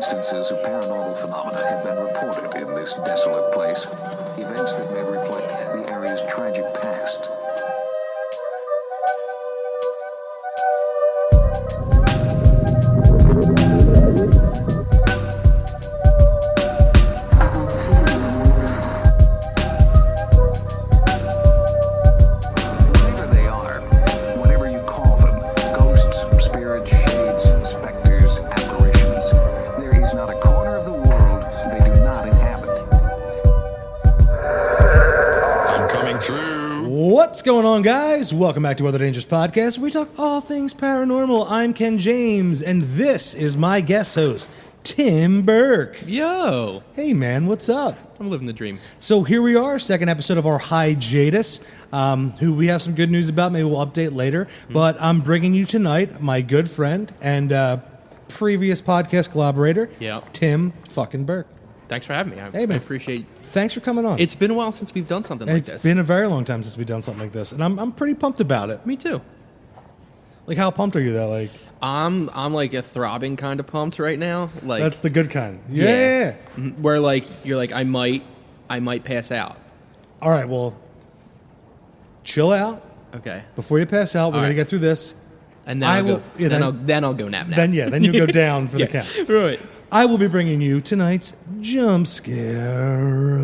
instances of paranormal phenomena have been reported in this desolate place. Events that may reflect the area's tragic past. What's going on, guys? Welcome back to Other Dangerous Podcast, where we talk all things paranormal. I'm Ken James, and this is my guest host, Tim Burke. Yo! Hey, man, what's up? I'm living the dream. So here we are, second episode of our hiJaytus, who we have some good news about. Maybe we'll update later. But I'm bringing you tonight my good friend and previous podcast collaborator, Tim fucking Burke. Thanks for having me. Hey, man. I appreciate. Thanks for coming on. It's been a while since we've done something like this. It's been a very long time since we've done something like this, and I'm pretty pumped about it. Me too. Like, how pumped are you though? Like, I'm like a throbbing kind of pumped right now. Like that's the good kind. Yeah. Where like you're like I might pass out. All right. Well, chill out. Okay. Before you pass out, we're gonna get through this. And then I'll go nap. Then you'll go down for the count. Right. I will be bringing you tonight's jump scare.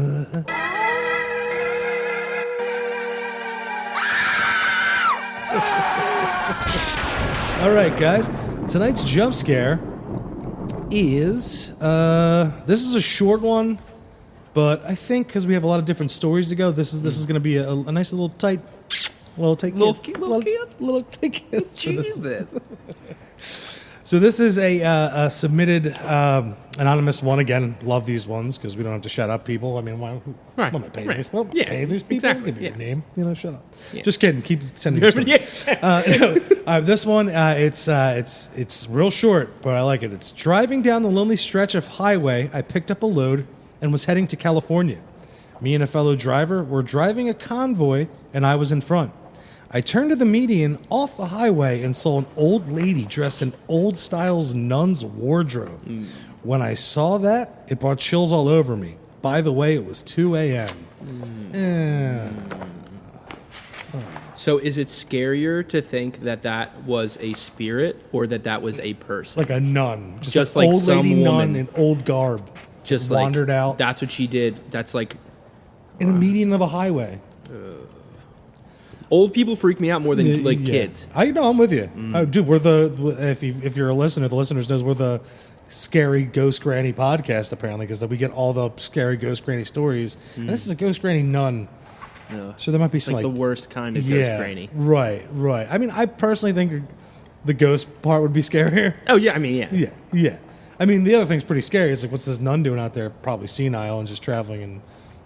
All right, guys. Tonight's jump scare is this is a short one, but I think because we have a lot of different stories to go, this is going to be a nice little tight. Little kiss. Jesus. So this is a submitted anonymous one. Again, love these ones because we don't have to shut up people. I mean, why am I paying these? Well, pay these people. Exactly. Give me your name. Shut up. Yeah. Just kidding. Keep sending me stories. This one, it's real short, but I like it. It's driving down the lonely stretch of highway. I picked up a load and was heading to California. Me and a fellow driver were driving a convoy, and I was in front. I turned to the median off the highway and saw an old lady dressed in old style's nun's wardrobe. When I saw that, it brought chills all over me. By the way, it was 2 a.m. So is it scarier to think that was a spirit or that was a person? Like a nun. Just an like old some lady woman nun in old garb. Just wandered out. That's what she did. That's like... In a median of a highway. Old people freak me out more than kids. I know, I'm with you. Dude, if you're a listener, the listeners knows we're the scary ghost granny podcast apparently because we get all the scary ghost granny stories. And this is a ghost granny nun. So there might be some like the worst kind of ghost granny. Right. I mean, I personally think the ghost part would be scarier. Oh yeah, I mean Yeah. I mean, the other thing's pretty scary. It's like, what's this nun doing out there? Probably senile and just traveling, and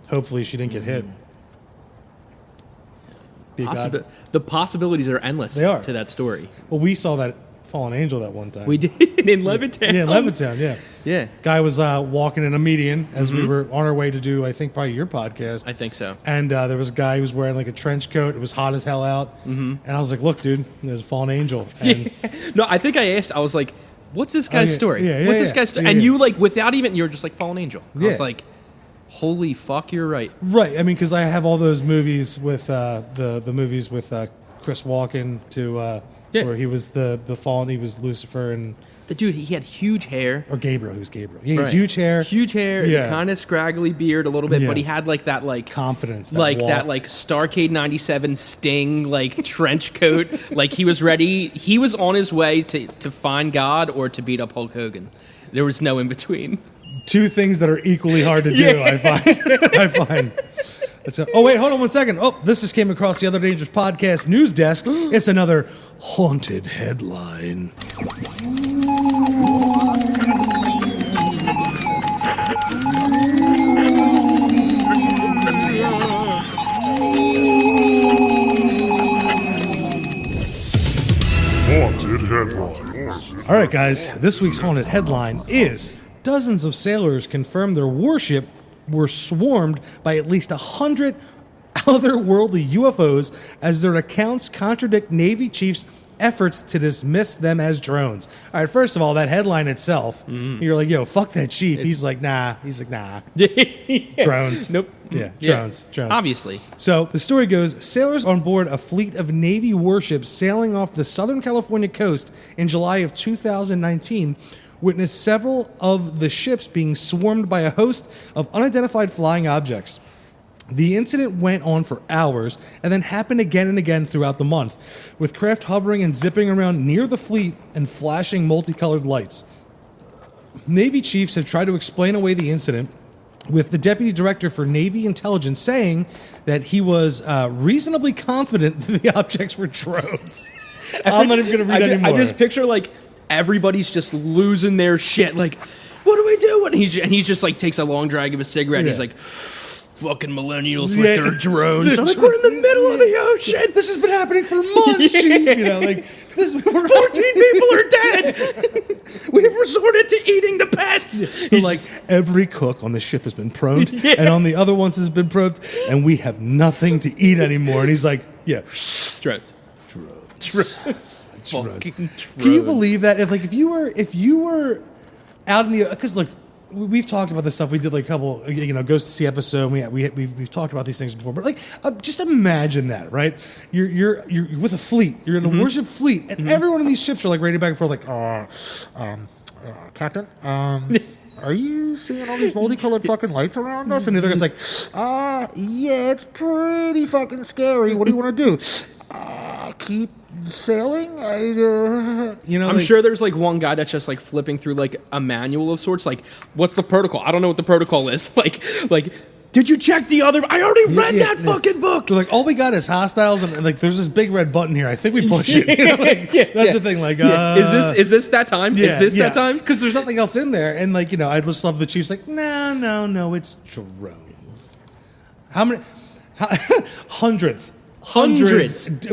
hopefully she didn't get hit. The possibilities are endless to that story. Well, we saw that fallen angel that one time. We did in Levittown. Yeah, in Levittown, Yeah. Guy was walking in a median as we were on our way to do, I think, probably your podcast. I think so. And there was a guy who was wearing like a trench coat. It was hot as hell out. And I was like, look, dude, there's a fallen angel. And No, I think I asked, I was like, what's this guy's story? What's this guy's story? Yeah, and you, like, without even, you're just like, fallen angel. I was like, holy fuck, you're right. Right. I mean, because I have all those movies with the movies with Chris Walken where he was the fallen. He was Lucifer and the dude. He had huge hair. Or Gabriel. He was Gabriel. Yeah, huge hair. Yeah. Kind of scraggly beard a little bit, but he had like that confidence, that Starcade '97 Sting trench coat. Like he was ready. He was on his way to find God or to beat up Hulk Hogan. There was no in between. Two things that are equally hard to do, I find. Oh, wait, hold on 1 second. Oh, this just came across the Other Dangerous Podcast news desk. It's another haunted headline. Haunted headlines. All right, guys, this week's haunted headline is dozens of sailors confirm their warship were swarmed by at least 100 otherworldly UFOs as their accounts contradict Navy chief's efforts to dismiss them as drones. All right, first of all, that headline itself, you're like, yo, fuck that chief. He's like, nah. Drones. Nope. Yeah, drones. Obviously. So the story goes, sailors on board a fleet of Navy warships sailing off the Southern California coast in July of 2019 witnessed several of the ships being swarmed by a host of unidentified flying objects. The incident went on for hours and then happened again and again throughout the month, with craft hovering and zipping around near the fleet and flashing multicolored lights. Navy chiefs have tried to explain away the incident, with the deputy director for Navy intelligence saying that he was reasonably confident that the objects were drones. I'm not even going to read anymore. I just picture like everybody's just losing their shit. Like, what do we do? And he just like takes a long drag of a cigarette. And he's like, fucking millennials with their drones. I'm like, we're in the middle of the ocean. This has been happening for months, chief. You know, like 14 people are dead. We've resorted to eating the pets. He's like, every cook on the ship has been proned, and on the other ones has been probed, and we have nothing to eat anymore. And he's like, yeah, drones. Fucking drones. Can you believe that? If you were out in the, because look, we've talked about this stuff. We did like a couple, Ghost to Sea episode. We've talked about these things before. But like, just imagine that, right? You're with a fleet. You're in a warship fleet, and everyone in these ships are like raining back and forth, like, Captain, are you seeing all these multicolored fucking lights around us? And the other guy's like, yeah, it's pretty fucking scary. What do you want to do? Keep sailing? I'm sure there's like one guy that's just like flipping through like a manual of sorts. Like, what's the protocol? I don't know what the protocol is. Like, did you check the other? I already read that fucking book. They're like, all we got is hostiles, and like, there's this big red button here. I think we push it. That's the thing. Like, is this that time? Is this that time? Because there's nothing else in there, and like, I just love the chief's like, no, it's drones. How many? Hundreds,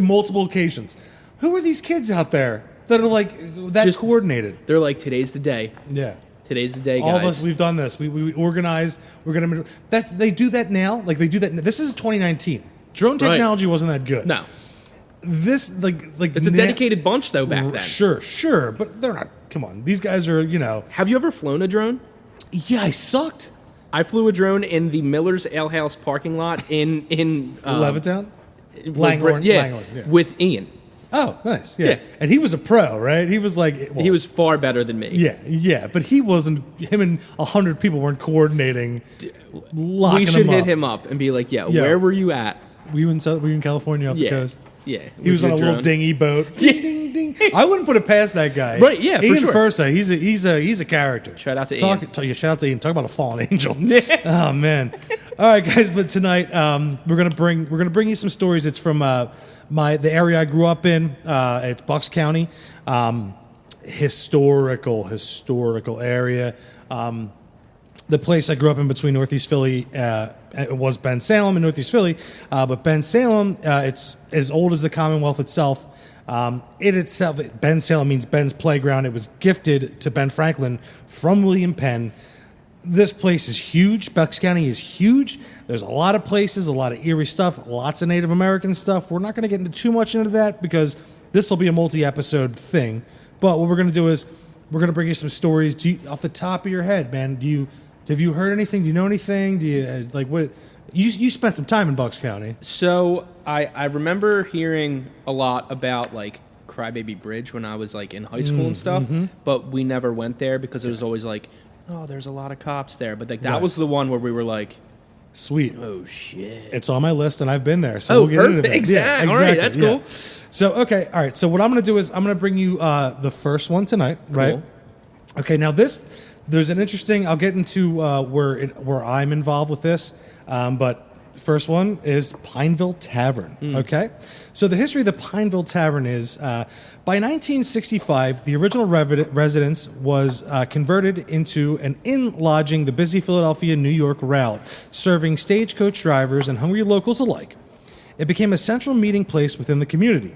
multiple occasions. Who are these kids out there that are like that just coordinated? They're like, today's the day. Yeah. Today's the day, guys. All of us, we've done this. We organized. We're gonna. They do that now. Like they do that. This is 2019. Drone technology wasn't that good. No. This like it's a dedicated bunch though back then. Sure, but they're not. Come on, these guys are. Have you ever flown a drone? Yeah, I sucked. I flew a drone in the Miller's Ale House parking lot in Levittown. Langhorne, yeah, with Ian. Oh, nice. Yeah. And he was a pro, right? He was like... he was far better than me. Yeah. But he wasn't... Him and 100 people weren't coordinating, locking him up. We should hit him up and be like, where were you at? Were you in California off the coast? Yeah. He was on a little dinghy boat. Ding, ding. I wouldn't put it past that guy. Right, yeah, Ian for sure. Fursa, he's a character. Shout out to Ian. Shout out to Ian. Talk about a fallen angel. Oh, man. All right, guys. But tonight, we're gonna bring you some stories. It's from... the area I grew up in, it's Bucks County, historical area. The place I grew up in between Northeast Philly, it was Ben Salem and Northeast Philly, but Ben Salem, it's as old as the Commonwealth itself. Ben Salem means Ben's playground. It was gifted to Ben Franklin from William Penn. This place is huge. Bucks County is huge. There's a lot of places, a lot of eerie stuff, lots of Native American stuff. We're not going to get into too much into that because this will be a multi-episode thing. But what we're going to do is we're going to bring you some stories. Off the top of your head, man, have you heard anything? Do you know anything? Do you like what? You spent some time in Bucks County. So I remember hearing a lot about like Crybaby Bridge when I was like in high school and stuff, but we never went there because it was always like, oh, there's a lot of cops there. But like that was the one where we were like, sweet. Oh shit. It's on my list and I've been there. So we'll get into that. Exactly. All right, that's cool. So okay, all right. So what I'm gonna do is I'm gonna bring you the first one tonight, right? Cool. Okay, now there's an interesting, I'll get into where I'm involved with this. But the first one is Pineville Tavern, okay? So the history of the Pineville Tavern is, by 1965, the original residence was converted into an inn lodging the busy Philadelphia-New York route, serving stagecoach drivers and hungry locals alike. It became a central meeting place within the community.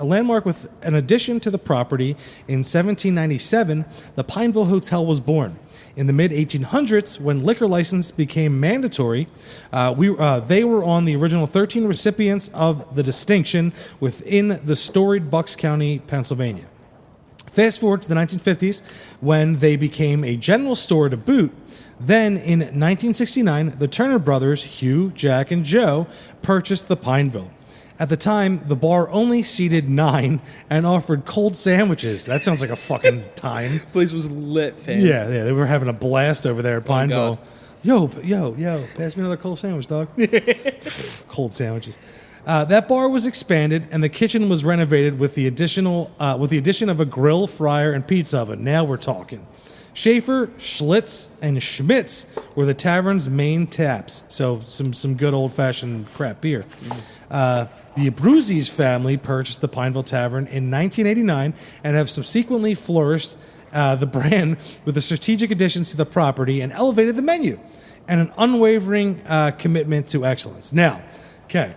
A landmark with an addition to the property in 1797, the Pineville Hotel was born. In the mid-1800s, when liquor license became mandatory, they were on the original 13 recipients of the distinction within the storied Bucks County, Pennsylvania. Fast forward to the 1950s, when they became a general store to boot. Then, in 1969, the Turner brothers, Hugh, Jack, and Joe, purchased the Pineville. At the time, the bar only seated 9 and offered cold sandwiches. That sounds like a fucking time. Place was lit, fam. Yeah, they were having a blast over there at Pineville. Yo, pass me another cold sandwich, dog. Cold sandwiches. That bar was expanded, and the kitchen was renovated with the addition of a grill, fryer, and pizza oven. Now we're talking. Schaefer, Schlitz, and Schmitz were the tavern's main taps. So some good old-fashioned crap beer. The Abruzzi's family purchased the Pineville Tavern in 1989 and have subsequently flourished the brand with the strategic additions to the property and elevated the menu and an unwavering commitment to excellence. Now, okay,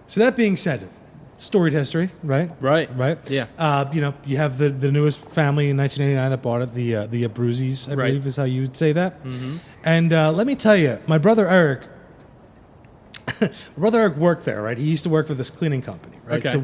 so that being said, storied history, right? Right. Yeah. You have the newest family in 1989 that bought it, the Abruzzi's, I believe is how you would say that. Mm-hmm. And let me tell you, my brother Eric worked there, right? He used to work for this cleaning company, right? Okay. So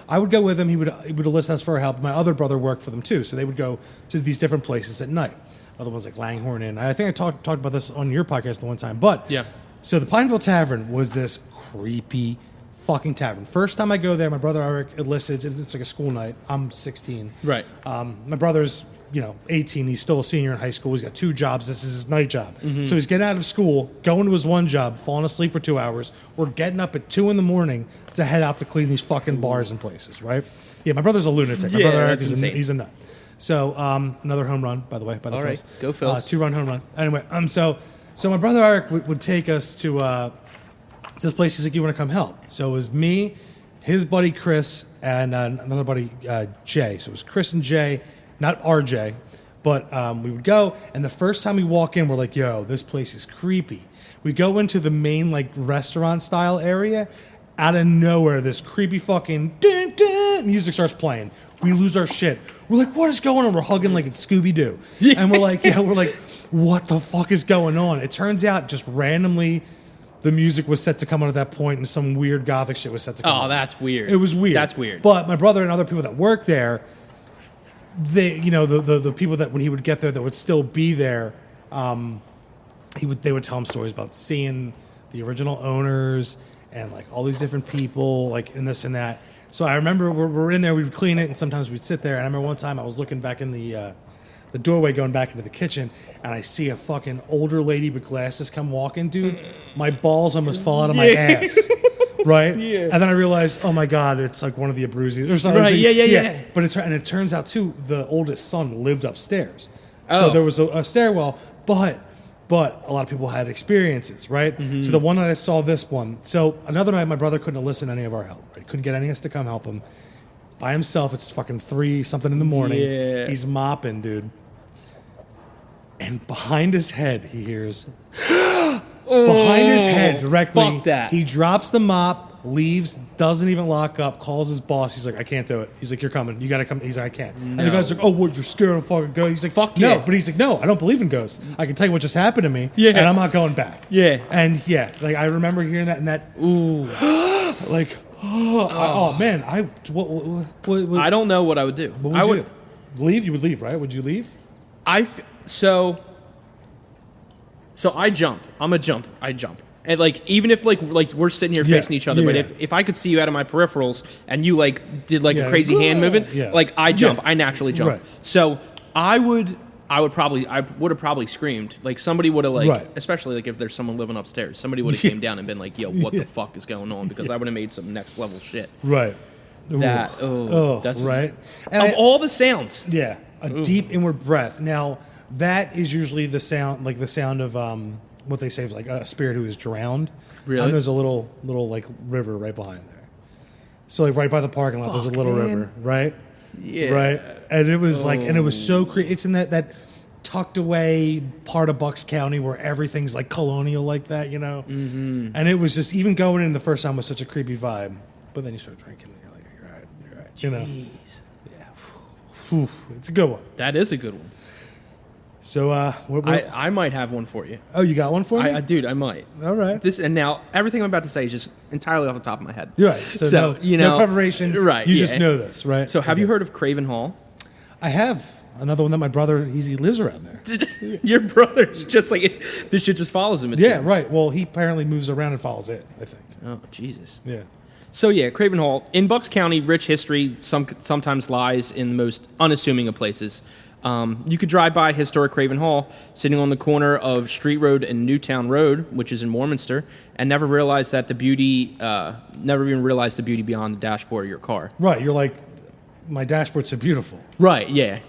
I would go with him. He would enlist us for help. My other brother worked for them too, so they would go to these different places at night. Other ones like Langhorne Inn. I think I talked about this on your podcast the one time. But yeah. So the Pineville Tavern was this creepy fucking tavern. First time I go there, my brother Eric enlisted. It's like a school night. I'm 16. Right. My brother's 18. He's still a senior in high school. He's got 2 jobs. This is his night job. Mm-hmm. So he's getting out of school, going to his one job, falling asleep for 2 hours. We're getting up at 2 a.m. to head out to clean these fucking bars and places, right? Yeah, my brother's a lunatic. My brother Eric he's a nut. So another home run, by the way, by the Phils. Right. Go Phils. 2-run home run. Anyway, so my brother Eric would take us to this place. He's like, you want to come help? So it was me, his buddy Chris, and another buddy Jay. So it was Chris and Jay, not RJ. But we would go, and the first time we walk in, we're like, yo, this place is creepy. We go into the main, restaurant-style area. Out of nowhere, this creepy fucking music starts playing. We lose our shit. We're like, what is going on? We're hugging like it's Scooby-Doo. Yeah. And we're like, what the fuck is going on? It turns out just randomly the music was set to come on at that point, and some weird gothic shit was set to come on. Oh, that's weird. It was weird. That's weird. But my brother and other people that work there, they, the people that when he would get there that would still be there, they would tell him stories about seeing the original owners and all these different people and this and that. So I remember we're in there, we would clean it, and sometimes we'd sit there. And I remember one time I was looking back in the doorway going back into the kitchen, and I see a fucking older lady with glasses come walking, dude. My balls almost fall out of my ass. Right? Yeah. And then I realized, oh my God, it's like one of the Abruzzi's or something. Right, yeah. But it turns out, too, the oldest son lived upstairs. Oh. So there was a stairwell, but a lot of people had experiences, right? Mm-hmm. So the one night I saw this one. So another night, my brother couldn't listen to any of our help. Right? Couldn't get any of us to come help him. It's by himself. It's fucking 3-something in the morning. Yeah. He's mopping, dude. And behind his head, he hears... behind his head directly. Fuck that. He drops the mop, leaves, doesn't even lock up, calls his boss. He's like, I can't do it. He's like, you're coming. You got to come. He's like, I can't. No. And the guy's like, oh, what? You're scared of fucking ghosts? He's like, fuck no. Yeah. But he's like, no, I don't believe in ghosts. I can tell you what just happened to me. Yeah. And I'm not going back. Yeah. And I remember hearing that and that. Ooh. Man. What, I don't know what I would do. What would you do? Leave? You would leave, right? Would you leave? So I jump. I'm a jump. I jump. And even if we're sitting here facing each other, but if I could see you out of my peripherals and you did a crazy hand movement, I jump. I naturally jump. Right. So I would have probably screamed. Somebody would have especially if there's someone living upstairs, somebody would have came down and been like, yo, what the fuck is going on? Because I would have made some next level shit. Right. That's right. And all the sounds. Yeah. Deep inward breath. Now that is usually the sound, the sound of what they say is a spirit who is drowned. Really? And there's a little river right behind there. So right by the parking lot, there's a little river, right? Yeah. Right. And it was and it was so creepy. It's in that tucked away part of Bucks County where everything's colonial like that, Mm-hmm. And it was just even going in the first time was such a creepy vibe. But then you start drinking and you're like, you're all right. You know, Jeez. Whew, it's a good one. That is a good one. So, I might have one for you. oh, you got one for me? Dude, I might. All right. And now everything I'm about to say is just entirely off the top of my head. You're right. So, no preparation. Right. You just know this, right? So have you heard of Craven Hall? I have another one that my brother, he lives around there. Your brother's just like, this shit just follows him, it Yeah, seems. right. Well, he apparently moves around and follows it, I think. Oh, Jesus. Yeah. So yeah, Craven Hall. In Bucks County, rich history sometimes lies in the most unassuming of places. You could drive by historic Craven Hall, sitting on the corner of Street Road and Newtown Road, which is in Warminster, and never even realize the beauty beyond the dashboard of your car. Right. You're like, my dashboard's so beautiful. Right, yeah.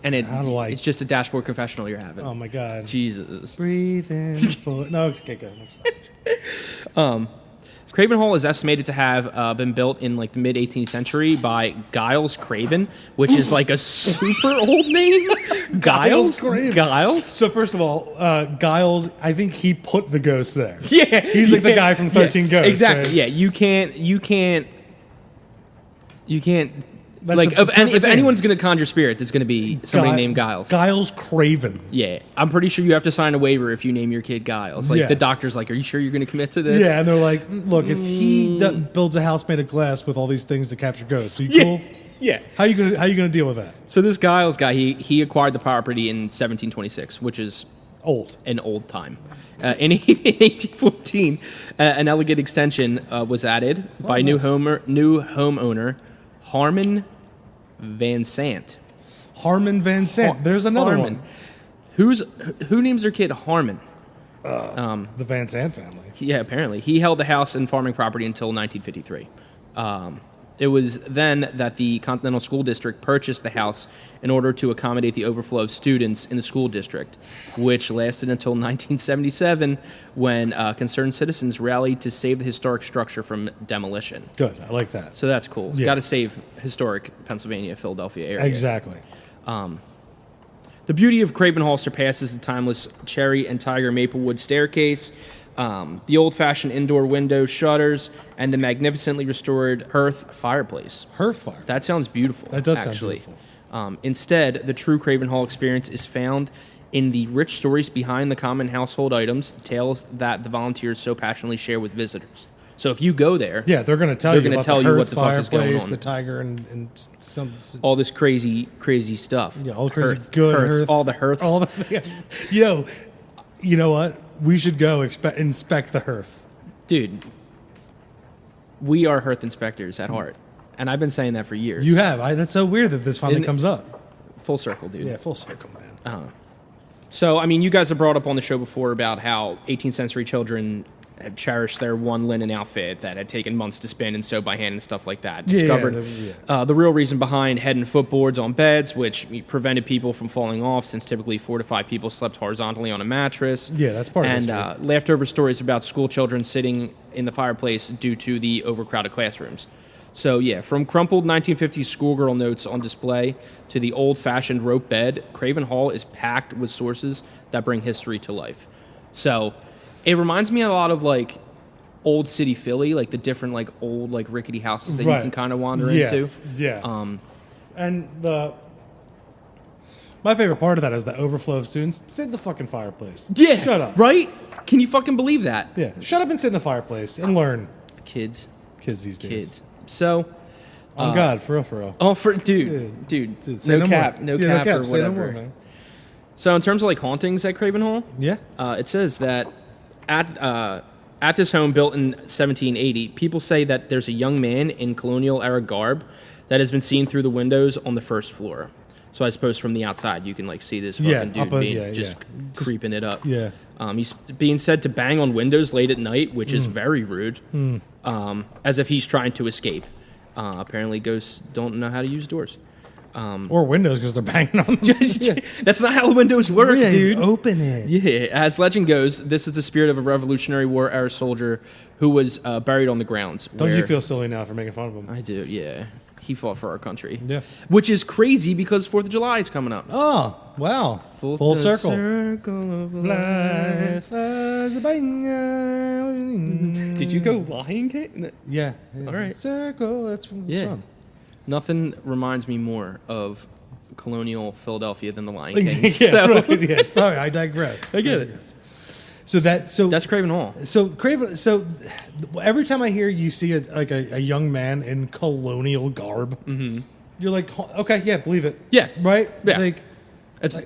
And it's just a dashboard confessional you're having. Oh, my God. Jesus. Breathe in. No, okay, good. Craven Hall is estimated to have been built in like the mid 18th century by Giles Craven, which is like a super old name. Giles Craven. Giles. So first of all, Giles, I think he put the ghost there. Yeah, he's like the guy from 13 Ghosts. Exactly. Right? Yeah, you can't. That's Like if perfect name. anyone's gonna conjure spirits, it's gonna be somebody named Giles. Giles Craven. Yeah, I'm pretty sure you have to sign a waiver if you name your kid Giles. Like Yeah. the doctor's like, "Are you sure you're gonna commit to this?" Yeah, and they're like, look, if he builds a house made of glass with all these things to capture ghosts, are you cool? Yeah. How you gonna deal with that? So this Giles guy, he acquired the property in 1726, which is Old. an old time. In 1814, an elegant extension was added by new homeowner Harmon Van Sant. Harmon Van Sant. There's another Harmon. one. Who names their kid Harmon? The Van Sant family. Yeah, apparently he held the house and farming property until 1953. It was then that the Continental School District purchased the house in order to accommodate the overflow of students in the school district, which lasted until 1977 when concerned citizens rallied to save the historic structure from demolition. Good. I like that. So that's cool. Yeah. Got to save historic Pennsylvania, Philadelphia area. Exactly. The beauty of Craven Hall surpasses the timeless cherry and tiger maplewood staircase, the old-fashioned indoor window shutters, and the magnificently restored hearth fireplace. Hearth fire. That sounds beautiful. That does actually. sound beautiful. Instead, the true Craven Hall experience is found in the rich stories behind the common household items, tales that the volunteers so passionately share with visitors. So if you go there, Yeah, they're going to tell They're you gonna about tell the you hearth what the fuck is going fireplace, on. the tiger, and some. all this crazy stuff. Yeah, all the crazy Hearth- good hearths, hearth- all the hearths. All the, yeah. You know what? We should go inspect the hearth. Dude, we are hearth inspectors at heart, and I've been saying that for years. You have. That's so weird that this finally Isn't it- comes up. Full circle, dude. Yeah, full circle, man. So, I mean, you guys have brought up on the show before about how 18th century children had cherished their one linen outfit that had taken months to spin and sew by hand and stuff like that. Discovered the real reason behind head and footboards on beds, which prevented people from falling off, since typically 4 to 5 people slept horizontally on a mattress. Yeah, that's part of and history. leftover stories about school children sitting in the fireplace due to the overcrowded classrooms. So, yeah, from crumpled 1950s schoolgirl notes on display to the old-fashioned rope bed, Craven Hall is packed with sources that bring history to life. So, it reminds me a lot of, like, old city Philly, like the different, like, old, like, rickety houses that you can kind of wander into. Yeah. And my favorite part of that is the overflow of students. Sit in the fucking fireplace. Yeah. Shut up. Right? Can you fucking believe that? Yeah. Shut up and sit in the fireplace and learn. Kids. Kids these days. Kids. So... Oh, God, for real. Oh, dude, say no cap, more. no cap or Say no whatever. more, man. So in terms of like hauntings at Craven Hall, Yeah. it says that at this home built in 1780, people say that there's a young man in colonial era garb that has been seen through the windows on the first floor. So I suppose from the outside you can like see this fucking dude being creeping it up. Yeah. He's being said to bang on windows late at night, which is very rude, as if he's trying to escape. Apparently, ghosts don't know how to use doors. Or windows because they're banging on them. That's not how windows work, dude. Open it. Yeah, as legend goes, this is the spirit of a Revolutionary War era soldier who was buried on the grounds. Don't you feel silly now for making fun of him? I do, yeah. He fought for our country. Yeah. Which is crazy because 4th of July is coming up. Oh, wow. Full circle. Circle of life. Did you go Lion King? Yeah. All right. Circle. That's from the song. Nothing reminds me more of colonial Philadelphia than the Lion King. Yeah, right, yeah. Sorry, I digress. I get it. So That's Craven Hall. So Craven. So every time I hear you see a young man in colonial garb, you're like, okay, yeah, believe it. Yeah. Right. Yeah. Like, It's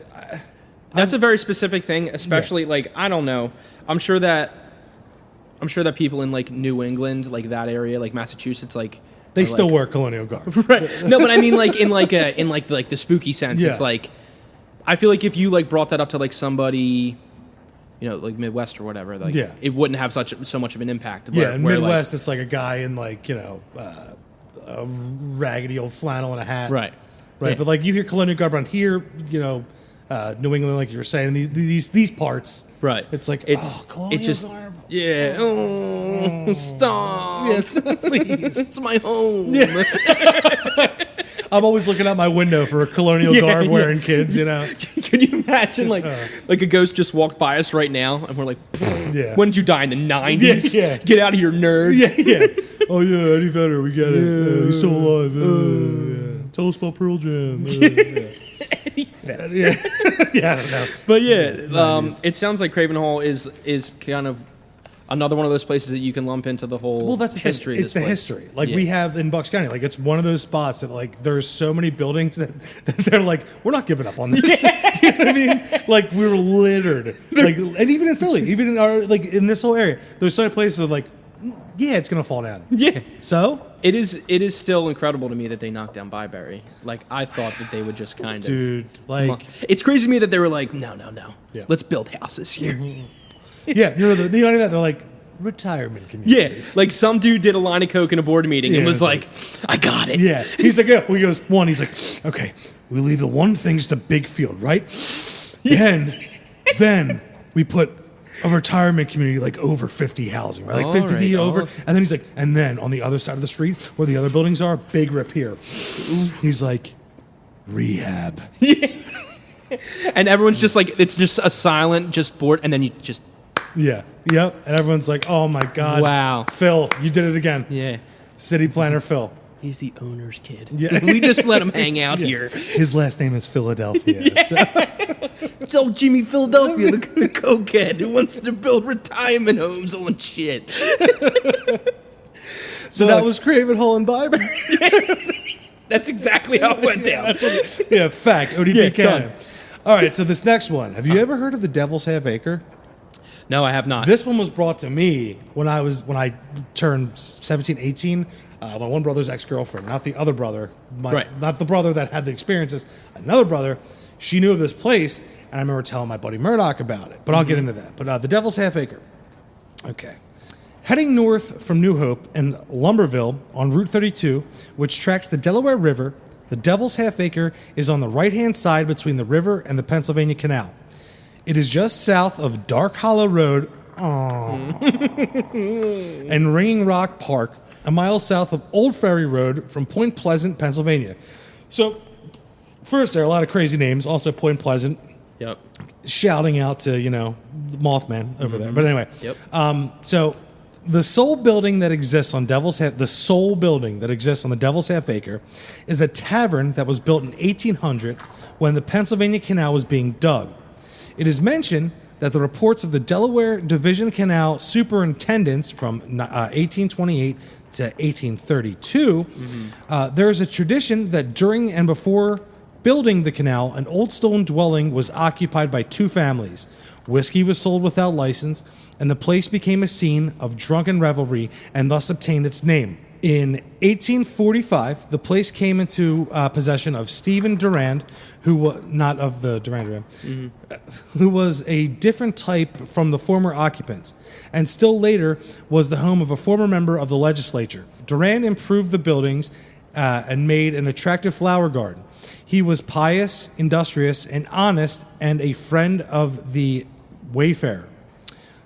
that's a very specific thing, especially like I don't know. I'm sure that people in like New England, like that area, like Massachusetts, like they are, still like, wear colonial garb. right. No, but I mean like in the spooky sense. Yeah. It's like I feel like if you like brought that up to like somebody, you know, like Midwest or whatever, like Yeah. it wouldn't have so much of an impact. Yeah, in where, Midwest, it's like a guy in like a raggedy old flannel and a hat. right. Right, Yeah. but like you hear colonial garb around here, New England, like you were saying, these parts. Right. It's like It's colonial just garb. yeah. Oh, stop. Yes, please. It's my home. I'm always looking out my window for a colonial garb wearing kids. Can you imagine like a ghost just walked by us right now and we're like, Yeah. when did you die in the 90s? Yeah. Get out of here, nerd. Yeah. Oh yeah, Eddie Vedder, we get it. He's still alive. Yeah. Tell us about Pearl Jam. Eddie Vedder. Yeah, I don't know. But yeah, 90s. it sounds like Craven Hall is kind of another one of those places that you can lump into the whole Well, that's the history. thing. It's of the this place. history. Like Yeah. we have in Bucks County. Like it's one of those spots that like there's so many buildings that they're like, we're not giving up on this. You know what I mean? Like we're littered. Like and even in Philly, even in our like in this whole area, there's so many places that like, yeah, it's gonna fall down. Yeah. So It is still incredible to me that they knocked down Byberry. Like I thought that they would just kind of dude, like it's crazy to me that they were like, no. Yeah. Let's build houses here. yeah, not only that, they're like retirement community. Yeah, like some dude did a line of coke in a board meeting and Yeah, was it's like, I got it. Yeah. He's like, yeah. He goes, one, he's like, okay, we leave the one things to big field, right? Then we put a retirement community like over 50 housing, right? Like All 50 feet right. over. Oh. And then he's like, and then on the other side of the street where the other buildings are, big rip here. He's like, rehab. And everyone's just like, it's just a silent, just board, and then you just, Yeah. Yep. And everyone's like, oh my God. wow. Phil, you did it again. Yeah. City planner Phil. He's the owner's kid. Yeah. We just let him hang out here. His last name is Philadelphia. So. It's old Jimmy Philadelphia, the cokehead who wants to build retirement homes on shit. So that was Craven Hall and Byberry. That's exactly how it went down. Yeah, fact. ODB Yeah, canon. done. All right, so this next one. Have you ever heard of the Devil's Half Acre? No, I have not. This one was brought to me when I turned 17, 18. My one brother's ex-girlfriend, not the other brother, not the brother that had the experiences, another brother. She knew of this place, and I remember telling my buddy Murdoch about it. But I'll get into that. But the Devil's Half Acre. Okay. Heading north from New Hope and Lumberville on Route 32, which tracks the Delaware River, the Devil's Half Acre is on the right-hand side between the river and the Pennsylvania Canal. It is just south of Dark Hollow Road and Ringing Rock Park, a mile south of Old Ferry Road from Point Pleasant, Pennsylvania. So, first, there are a lot of crazy names. Also, Point Pleasant, Yep. shouting out to, Mothman over there. But anyway, Yep. so the sole building that exists on the Devil's Half Acre is a tavern that was built in 1800 when the Pennsylvania Canal was being dug. It is mentioned that the reports of the Delaware Division Canal superintendents from 1828 to 1832, there is a tradition that during and before building the canal, an old stone dwelling was occupied by two families. Whiskey was sold without license, and the place became a scene of drunken revelry and thus obtained its name. In 1845, the place came into possession of Stephen Durand, who was not of the Duran, who was a different type from the former occupants, and still later was the home of a former member of the legislature. Durand improved the buildings and made an attractive flower garden. He was pious, industrious, and honest, and a friend of the wayfarer.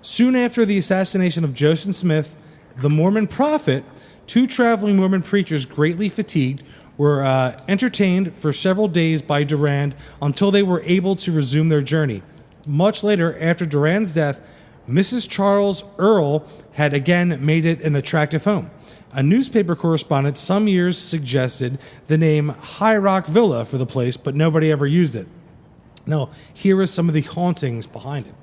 Soon after the assassination of Joseph Smith, the Mormon prophet, two traveling Mormon preachers, greatly fatigued, were entertained for several days by Durand until they were able to resume their journey. Much later, after Durand's death, Mrs. Charles Earle had again made it an attractive home. A newspaper correspondent some years suggested the name High Rock Villa for the place, but nobody ever used it. Now, here are some of the hauntings behind it.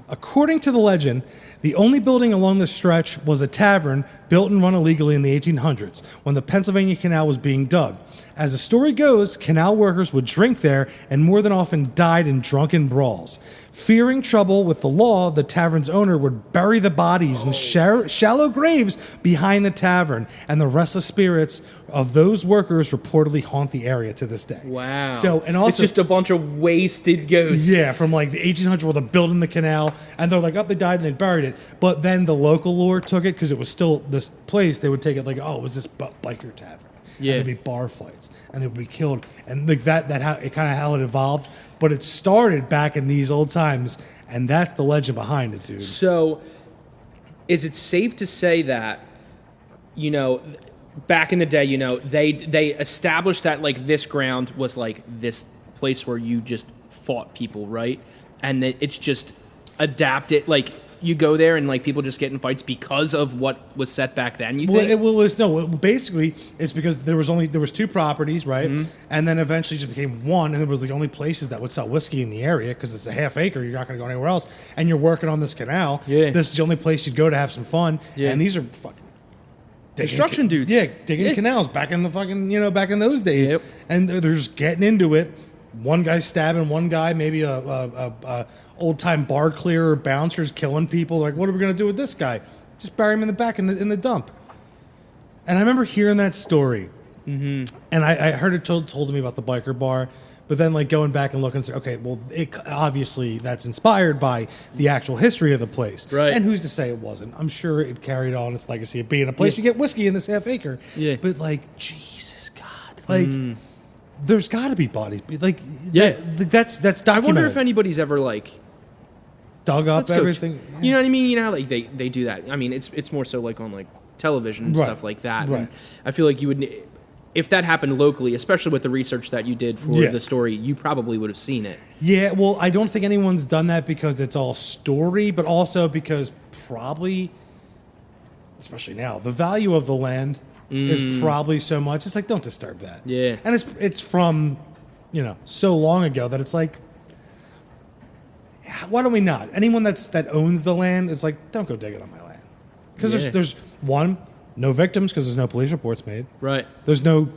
According to the legend, the only building along the stretch was a tavern built and run illegally in the 1800s when the Pennsylvania Canal was being dug. As the story goes, canal workers would drink there and more than often died in drunken brawls. Fearing trouble with the law, the tavern's owner would bury the bodies in shallow graves behind the tavern, and the restless spirits of those workers reportedly haunt the area to this day. Wow. So, and also, it's just a bunch of wasted ghosts. yeah, from like the 1800s where they're building the canal, and they're like, oh, they died and they buried it. But then the local lore took it because it was still this place. They would take it like, oh, it was this biker tavern. Yeah. And there'd be bar fights, and they would be killed, and like that how it kind of how it evolved. But it started back in these old times, and that's the legend behind it, dude. So, is it safe to say that, you know, back in the day, you know, they established that like this ground was like this place where you just fought people, right? And that it's just adapted, like you go there and like people just get in fights because of what was set back then. You think? Basically, it's because there was two properties, right? And then eventually it just became one, and it was the only places that would sell whiskey in the area because it's a half acre. You're not going to go anywhere else, and you're working on this canal. Yeah. This is the only place you'd go to have some fun. Yeah. And these are fucking Construction dudes. Yeah, digging canals back in the fucking back in those days. Yep. And they're just getting into it. One guy stabbing one guy, maybe a old time bar clearer, bouncers killing people. Like, what are we gonna do with this guy? Just bury him in the back in the dump. And I remember hearing that story, and I heard it told to me about the biker bar. But then, like, going back and looking, and say, okay, well, obviously that's inspired by the actual history of the place, right? And who's to say it wasn't? I'm sure it carried on its legacy of being a place you get whiskey in this half acre. Yeah. But like, Jesus God, like. There's got to be bodies. Like, that's documented. I wonder if anybody's ever like dug up everything. You know what I mean? You know how like they do that. I mean, it's more so like on like television and stuff like that. Right. And I feel like you would, if that happened locally, especially with the research that you did for the story, you probably would have seen it. Yeah. Well, I don't think anyone's done that because it's all story, but also because probably, especially now, the value of the land is probably so much. It's like, don't disturb that. Yeah. And it's from, so long ago that it's like, why don't we not? Anyone that owns the land is like, don't go digging on my land. Because there's one, no victims because there's no police reports made. Right. There's no,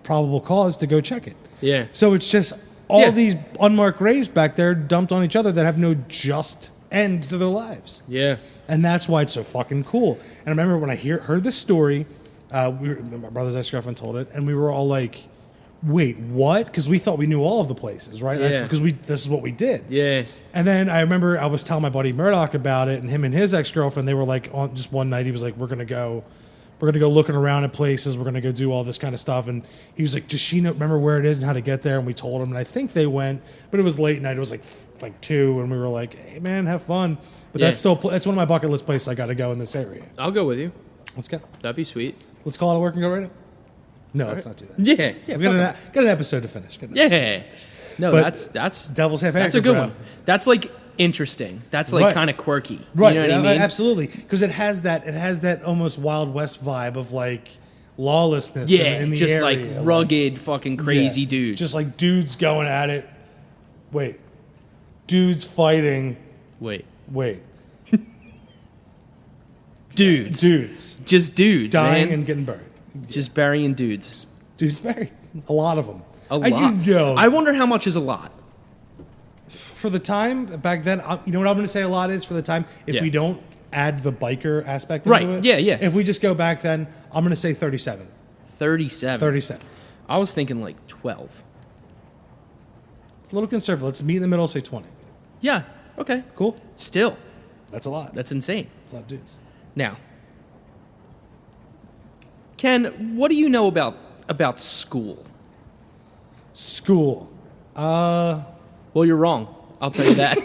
probable cause to go check it. Yeah. So it's just all these unmarked graves back there dumped on each other that have no just end to their lives. Yeah. And that's why it's so fucking cool. And I remember when I heard this story, my brother's ex-girlfriend told it, and we were all like, wait, what? Because we thought we knew all of the places, right? Yeah. Because this is what we did. Yeah. And then I remember I was telling my buddy Murdoch about it, and him and his ex-girlfriend, they were like, on just one night, he was like, we're gonna go looking around at places, we're gonna go do all this kind of stuff. And he was like, does she remember where it is and how to get there? And we told him, and I think they went, but it was late night, it was like 2, and we were like, hey man, have fun. But that's one of my bucket list places I gotta go in this area. I'll go with you. Let's go. That'd be sweet. Let's call it a work and go right now. No, let's not do that. Yeah. We got an episode to finish. Yeah. No, But that's Devil's Half That's a Acre, good bro. one. That's like interesting. That's like Right. kind of quirky. Right. You know what I mean? Absolutely. Because it has that almost Wild West vibe of like lawlessness Yeah. in the Just area. like rugged, fucking crazy dudes. Just like dudes going at it. Wait. Dudes fighting. Wait. Dudes. Just dudes, dying man. and getting buried. Just burying dudes. Dudes buried. A lot of them. A lot. I wonder how much is a lot. For the time back then, you know what I'm going to say a lot is for the time? If we don't add the biker aspect into it. Yeah, yeah. If we just go back then, I'm going to say 37. 37. I was thinking like 12. It's a little conservative. Let's meet in the middle, say 20. Yeah. Okay. Cool? Still, That's a lot. that's insane. That's a lot of dudes. Now, Ken, what do you know about school? School. Well, you're wrong. I'll tell you that.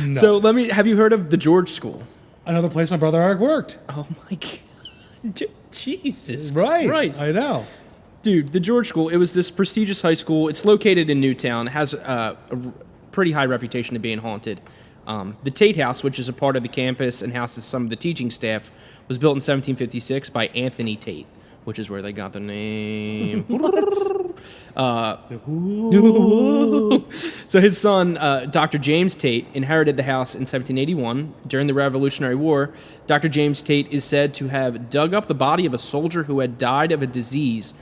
No. So have you heard of the George School? Another place my brother Eric worked. Oh my God. Jesus Right. Christ. I know. Dude, the George School, it was this prestigious high school. It's located in Newtown. It has a pretty high reputation of being haunted. The Tate House, which is a part of the campus and houses some of the teaching staff, was built in 1756 by Anthony Tate, which is where they got the name. So his son, Dr. James Tate, inherited the house in 1781. During the Revolutionary War, Dr. James Tate is said to have dug up the body of a soldier who had died of a disease,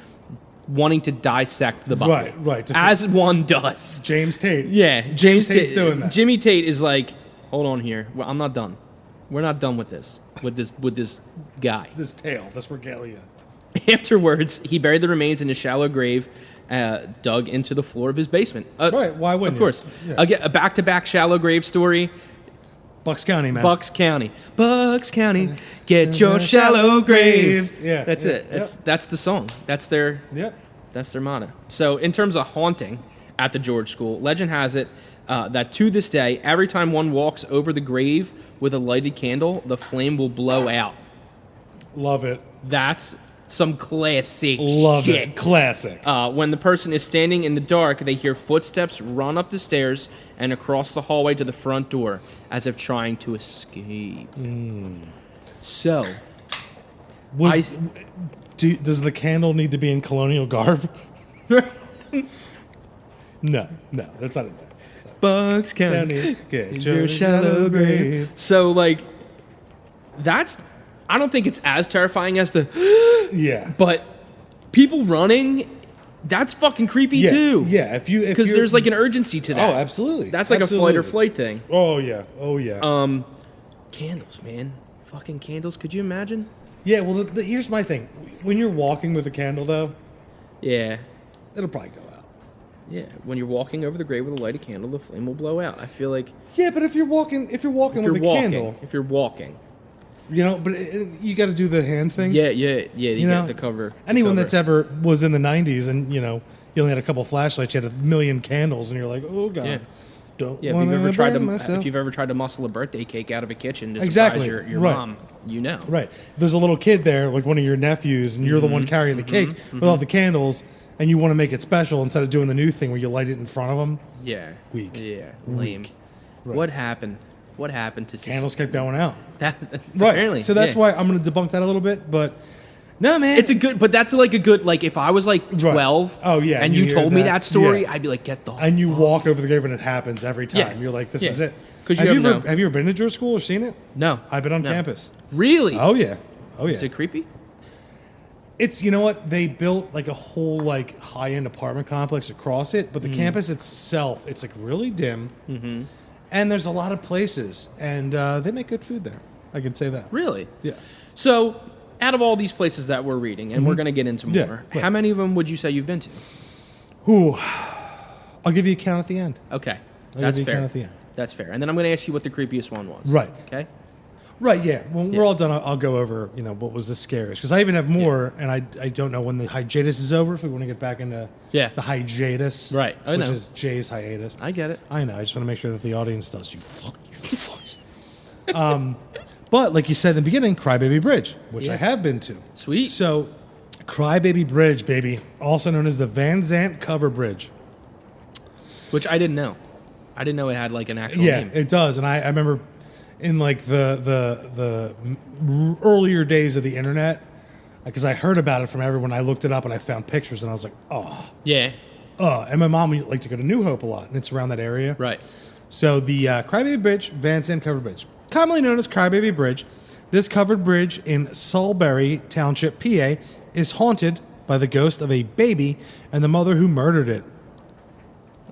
wanting to dissect the body. Right. As one does. James Tate. Yeah. James Tate's doing that. Jimmy Tate is like, hold on here. Well, I'm not done. We're not done with this. With this guy. This tale, this regalia. Afterwards, he buried the remains in a shallow grave dug into the floor of his basement. Right, why wouldn't Of course. you? Yeah. Again, a back-to-back shallow grave story. Bucks County, man. Bucks County, get your shallow graves. Yeah, That's yeah, it. That's the song. That's their motto. So in terms of haunting at the George School, legend has it that to this day, every time one walks over the grave with a lighted candle, the flame will blow out. Love it. That's some classic Love shit. it. Classic. When the person is standing in the dark, they hear footsteps run up the stairs and across the hallway to the front door, as if trying to escape. So, does the candle need to be in colonial garb? No, that's not it. Bucks County, Get your shallow grave. So, like, that's... I don't think it's as terrifying as the... Yeah. But people running, that's fucking creepy, too. Yeah, if Because there's, like, an urgency to that. Oh, absolutely. That's like Absolutely. a flight or flight thing. Oh, yeah. Candles, man. Fucking candles. Could you imagine? Yeah, well, here's my thing. When you're walking with a candle, though, Yeah. it'll probably go out. Yeah. When you're walking over the grave with a lighted candle, the flame will blow out. I feel like... Yeah, but if you're walking with a candle... If you're walking. You know, but you got to do the hand thing. Yeah. You know, get the cover. Anyone cover. that's ever was in the 90s and, you know, you only had a couple flashlights, you had a million candles, and you're like, oh, God. Yeah. Don't Yeah, want to if you've ever tried to muscle a birthday cake out of a kitchen to Exactly. surprise your Right. mom, you know. Right. There's a little kid there, like one of your nephews, and you're the one carrying the cake with all the candles, and you want to make it special instead of doing the new thing where you light it in front of them. Yeah. Weak. Yeah. Lame. Right. What happened? What happened to Candles kept going out. That, Right. Apparently. So that's why I'm going to debunk that a little bit, but no, man. It's a good, but that's like a good, like if I was like 12 Oh, yeah, and and you you hear told me that, that story, yeah. I'd be like, get the And you fuck. walk over the grave and it happens every time. Yeah. You're like, this Yeah. is it. 'Cause Have you you have ever no- have you ever been to George School or seen it? No. I've been on No. campus. Really? Oh, yeah. Oh, yeah. Is it creepy? It's, you know what, they built like a whole like high-end apartment complex across it, but the campus itself, it's like really dim, and there's a lot of places, and they make good food there. I can say that. Really? Yeah. So, out of all these places that we're reading, and we're going to get into more, Yeah, right. how many of them would you say you've been to? Ooh, I'll give you a count at the end. Okay. I'll That's give you a fair. count at the end. That's fair. And then I'm going to ask you what the creepiest one was. Right. Okay? Right, yeah. When we're all done, I'll go over, you know, what was the scariest. Because I even have more, and I don't know when the hiJaytus is over, if we want to get back into Yeah. the hiJaytus. Right, I Which know. is Jay's hiatus. I get it. I know. I just want to make sure that the audience does. You fucks. But like you said in the beginning, Crybaby Bridge, which Yeah. I have been to. Sweet. So, Crybaby Bridge, baby, also known as the Van Zant Cover Bridge. Which I didn't know. I didn't know it had like an actual Yeah, name. it does. And I remember in like the earlier days of the internet, because I heard about it from everyone, I looked it up and I found pictures and I was like, oh. Yeah. And my mom liked to go to New Hope a lot, and it's around that area. Right. So the Crybaby Bridge, Van Zandt Covered Bridge, commonly known as Crybaby Bridge, this covered bridge in Salisbury Township, PA, is haunted by the ghost of a baby and the mother who murdered it.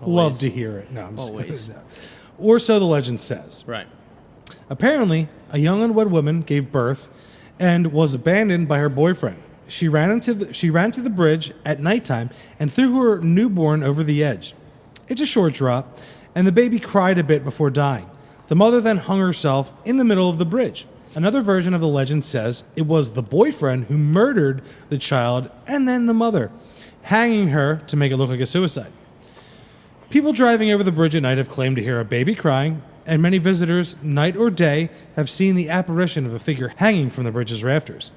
Love to hear it. No, I'm just Always. no. Or so the legend says. Right. Apparently, a young unwed woman gave birth and was abandoned by her boyfriend. She ran to the bridge at nighttime and threw her newborn over the edge. It's a short drop, and the baby cried a bit before dying. The mother then hung herself in the middle of the bridge. Another version of the legend says it was the boyfriend who murdered the child and then the mother, hanging her to make it look like a suicide. People driving over the bridge at night have claimed to hear a baby crying, and many visitors, night or day, have seen the apparition of a figure hanging from the bridge's rafters.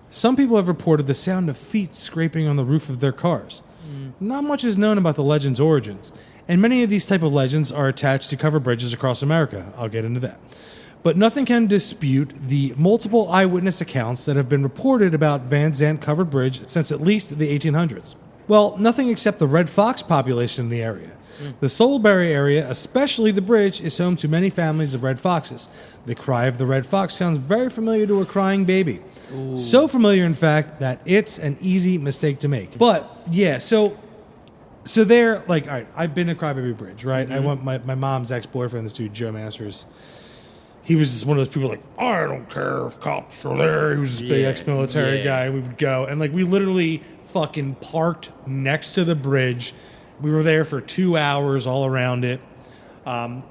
Some people have reported the sound of feet scraping on the roof of their cars. Not much is known about the legend's origins, And many of these type of legends are attached to covered bridges across America. I'll get into that. But nothing can dispute the multiple eyewitness accounts that have been reported about Van Zandt Covered Bridge since at least the 1800s. Well, nothing except the red fox population in the area. The Soulsbury area, especially the bridge, is home to many families of red foxes. The cry of the red fox sounds very familiar to a crying baby. Ooh. So familiar, in fact, that it's an easy mistake to make. But, yeah, so they're like, all right, I've been to Crybaby Bridge, right? I went, my mom's ex-boyfriend, this dude, Joe Masters, he was just one of those people like, I don't care if cops are there. He was this big ex-military guy. We would go, and like we literally fucking parked next to the bridge. We were there for 2 hours all around it. Now,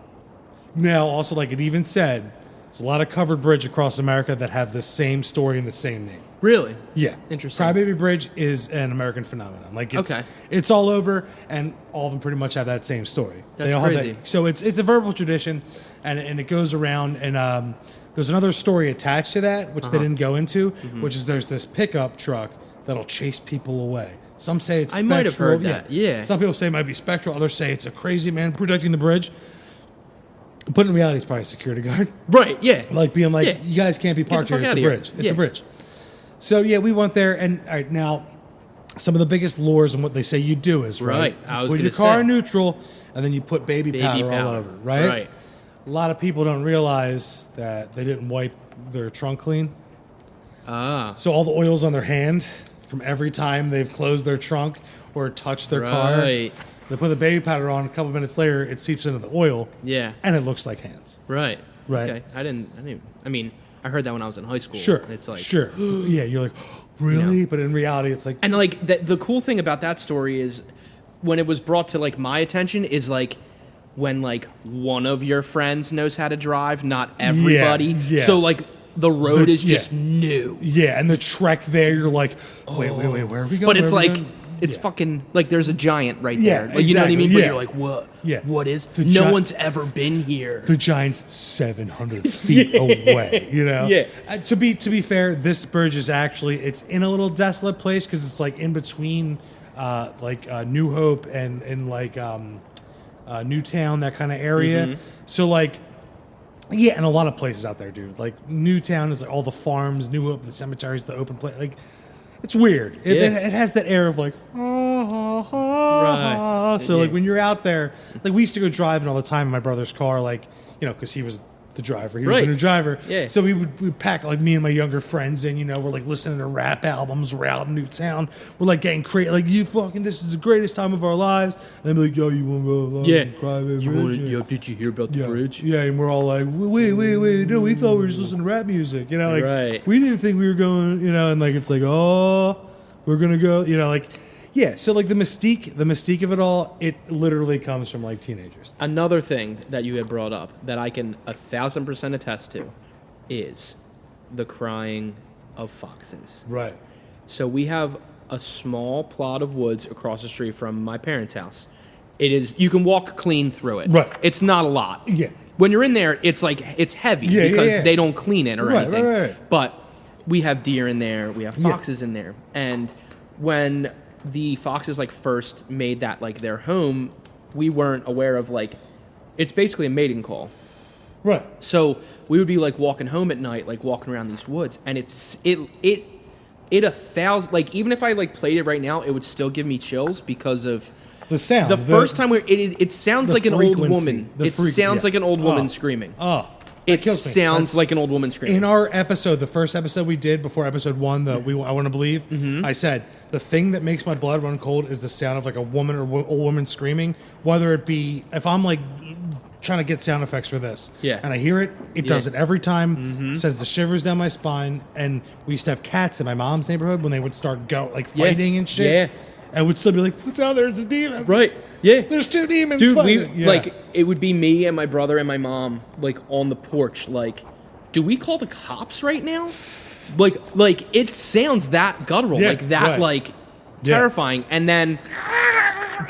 also, like it even said, there's a lot of covered bridge across America that have the same story and the same name. Really? Yeah. Interesting. Crybaby Bridge is an American phenomenon. Like it's all over, and all of them pretty much have that same story. That's they all crazy. Have that. So it's a verbal tradition, and it goes around. And there's another story attached to that, which they didn't go into, which is there's this pickup truck that'll chase people away. Some say it's spectral. I might have heard that. Yeah. Some people say it might be spectral. Others say it's a crazy man protecting the bridge. But in reality, it's probably a security guard. Right, yeah. Like being like, you guys can't be parked here. It's a bridge. It's a bridge. So, yeah, we went there. And all right, now, some of the biggest lures and what they say you do is, right? I was put your car in neutral, and then you put baby powder all over, right? Right. A lot of people don't realize that they didn't wipe their trunk clean. So all the oil's on their hand from every time they've closed their trunk or touched their car. They put the baby powder on. A couple minutes later, it seeps into the oil. Yeah. And it looks like hands. Right. Right. Okay. I mean, I heard that when I was in high school. Sure. It's like. Sure. Yeah, you're like, really? Yeah. But in reality, it's like. And like, the cool thing about that story is when it was brought to like my attention is like when like one of your friends knows how to drive, not everybody. Yeah. So like the road is just new. Yeah. And the trek there, you're like, wait, where are we going? But it's like. It's fucking like there's a giant right there. Like, you know what I mean? But you're like, what? Yeah. What is? No one's ever been here. The giant's 700 feet away. You know. Yeah. To be fair, this bridge is actually it's in a little desolate place because it's like in between, New Hope and like Newtown, that kind of area. So like. Yeah, and a lot of places out there, dude. Like Newtown is like all the farms, New Hope, the cemeteries, the open place. Like. It's weird. It has that air of like, right. So like when you're out there, like we used to go driving all the time in my brother's car, like, you know, because he was the driver. He was the new driver. Yeah. So we'd pack, like me and my younger friends in, you know, we're like listening to rap albums. We're out in Newtown. We're like getting crazy. Like, this is the greatest time of our lives. And they'd be like, yo, you want to go Crybaby Bridge? Yo, did you hear about the bridge? Yeah, and we're all like, wait. No, we thought we were just listening to rap music. You know, like, we didn't think we were going, you know, and like, it's like, oh, we're going to go, you know, like, yeah, so like the mystique of it all, it literally comes from like teenagers. Another thing that you had brought up that I can 1,000% attest to is the crying of foxes. Right. So we have a small plot of woods across the street from my parents' house. It is, you can walk clean through it. Right. It's not a lot. Yeah. When you're in there, it's like, it's heavy because they don't clean it or anything. Right. But we have deer in there, we have foxes in there. And when the foxes like first made that like their home, we weren't aware of like it's basically a mating call. Right. So we would be like walking home at night, like walking around these woods, and it 1,000 like even if I like played it right now, it would still give me chills because of the sound. The first time it sounds like an old woman. It sounds like an old woman screaming. Oh. It sounds like an old woman screaming. In our episode, the first episode we did before episode 1, I Want to Believe, I said, the thing that makes my blood run cold is the sound of like a woman or old woman screaming, whether it be, if I'm like trying to get sound effects for this, and I hear it, it does it every time, sends the shivers down my spine, and we used to have cats in my mom's neighborhood when they would start fighting and shit. Yeah. I would still be like, what's out there? There's a demon. Right. Yeah. There's 2 demons. Dude, like, it would be me and my brother and my mom, like, on the porch, like, do we call the cops right now? Like it sounds that guttural, like, terrifying. And then,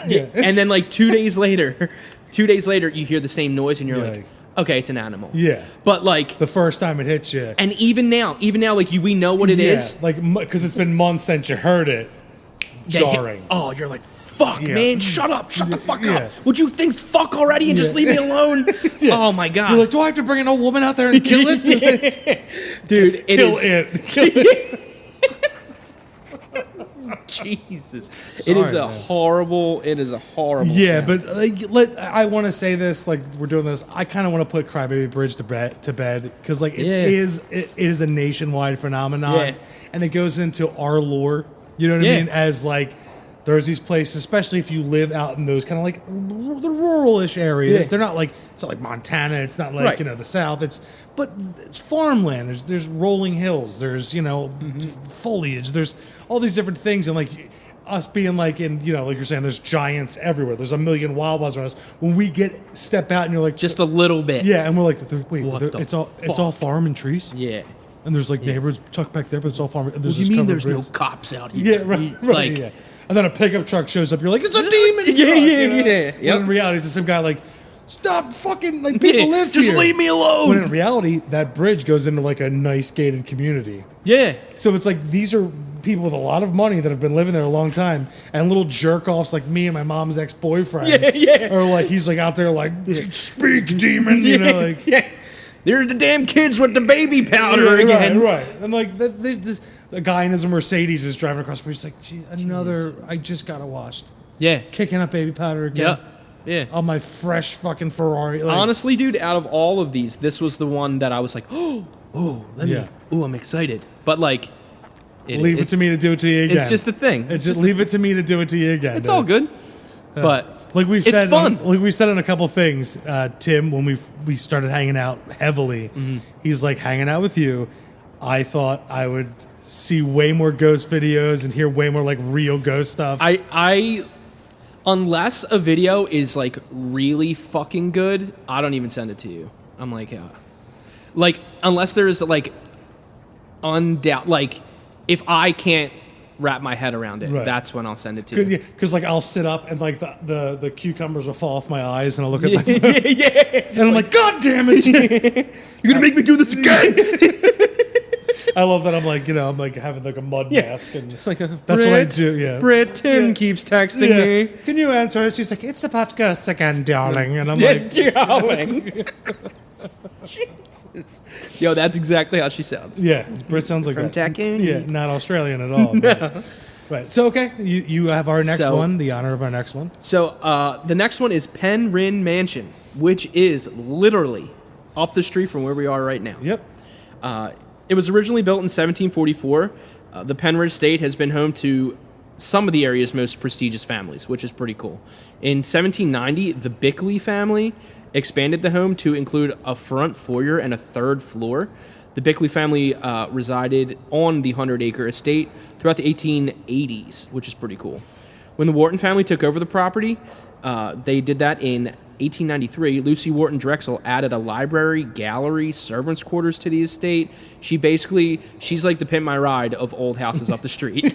and then, like, 2 days later, you hear the same noise and you're like, okay, it's an animal. Yeah. But, like, the first time it hits you. And even now, like, we know what it is. Like, because it's been months since you heard it. Jarring. You're like, fuck, Yeah. man, shut up, shut the fuck Yeah. up. Would you think fuck already and just leave me alone? Oh my god. You're like, do I have to bring an old woman out there and kill it? Dude, it Kill is it. Kill it. Jesus. Sorry, it is a man. horrible Yeah, sound. but I want to say this, like we're doing this. I kind of want to put Crybaby Bridge to bed because like it is a nationwide phenomenon, Yeah. and it goes into our lore. You know what I Yeah. mean? As like there's these places, especially if you live out in those kind of like the rural-ish areas. Yeah. They're not like it's not like Montana. It's not like Right. the South. But it's farmland. There's rolling hills. There's foliage. There's all these different things, and like us being like in like you're saying, there's giants everywhere. There's a million wild ones around us. When we step out, and you're like Just a little bit. yeah, and we're like wait, What the it's all farm and trees. Yeah. And there's like neighborhoods tucked back there, but it's all farm. And What there's do you this mean covered there's no bridge. cops out here? Yeah, right. Like, yeah. And then a pickup truck shows up. You're like, it's a demon truck. Yeah, When Yep. in reality, it's just some guy like, stop fucking like people live just here. leave me When alone. in reality, that bridge goes into like a nice gated community. Yeah. So it's like these are people with a lot of money that have been living there a long time, and little jerk offs like me and my mom's ex boyfriend. Yeah. Or like he's like out there like, speak demon, like. Yeah. There's the damn kids with the baby powder again. Right. And like there's this, the guy in his Mercedes is driving across the bridge. He's like, gee, another. I just got washed, Yeah. kicking up baby powder again. Yeah. On my fresh fucking Ferrari. Like, Honestly, dude, out of all of these, this was the one that I was like, I'm excited. But like, leave it to me to do it to you again. It's just a thing. It's just leave it to me to do it to you again. It's all good. But Like we've it's said, fun. like we said in a couple things, Tim, when we started hanging out heavily, he's like hanging out with you. I thought I would see way more ghost videos and hear way more like real ghost stuff. I unless a video is like really fucking good, I don't even send it to you. I'm like unless there is like like if I can't wrap my head around it, Right. that's when I'll send it to you. Because like I'll sit up and like the cucumbers will fall off my eyes and I'll look at my phone yeah. and I'm like, God damn it! You're gonna make me do this again. I love that I'm like having like a mud mask and It's like that's what I do. Yeah. Britt, Tim Yeah. keeps texting Yeah. me. Can you answer it? She's like, it's about ghosts again, darling. And I'm Yeah, like, darling. Jesus. Yo, that's exactly how she sounds. yeah, Brit sounds like From that. Tacoon? Yeah, not Australian at all. but- Right. So okay, you have our next So- one, the honor of our next one. So the next one is Penryn Mansion, which is literally up the street from where we are right now. Yep. It was originally built in 1744. The Penryn estate has been home to some of the area's most prestigious families, which is pretty cool. In 1790, the Bickley family expanded the home to include a front foyer and a third floor. The Bickley family resided on the 100-acre estate throughout the 1880s, which is pretty cool. When the Wharton family took over the property, they did that in 1893. Lucy Wharton Drexel added a library, gallery, servants' quarters to the estate. She's like the Pimp My Ride of old houses up the street.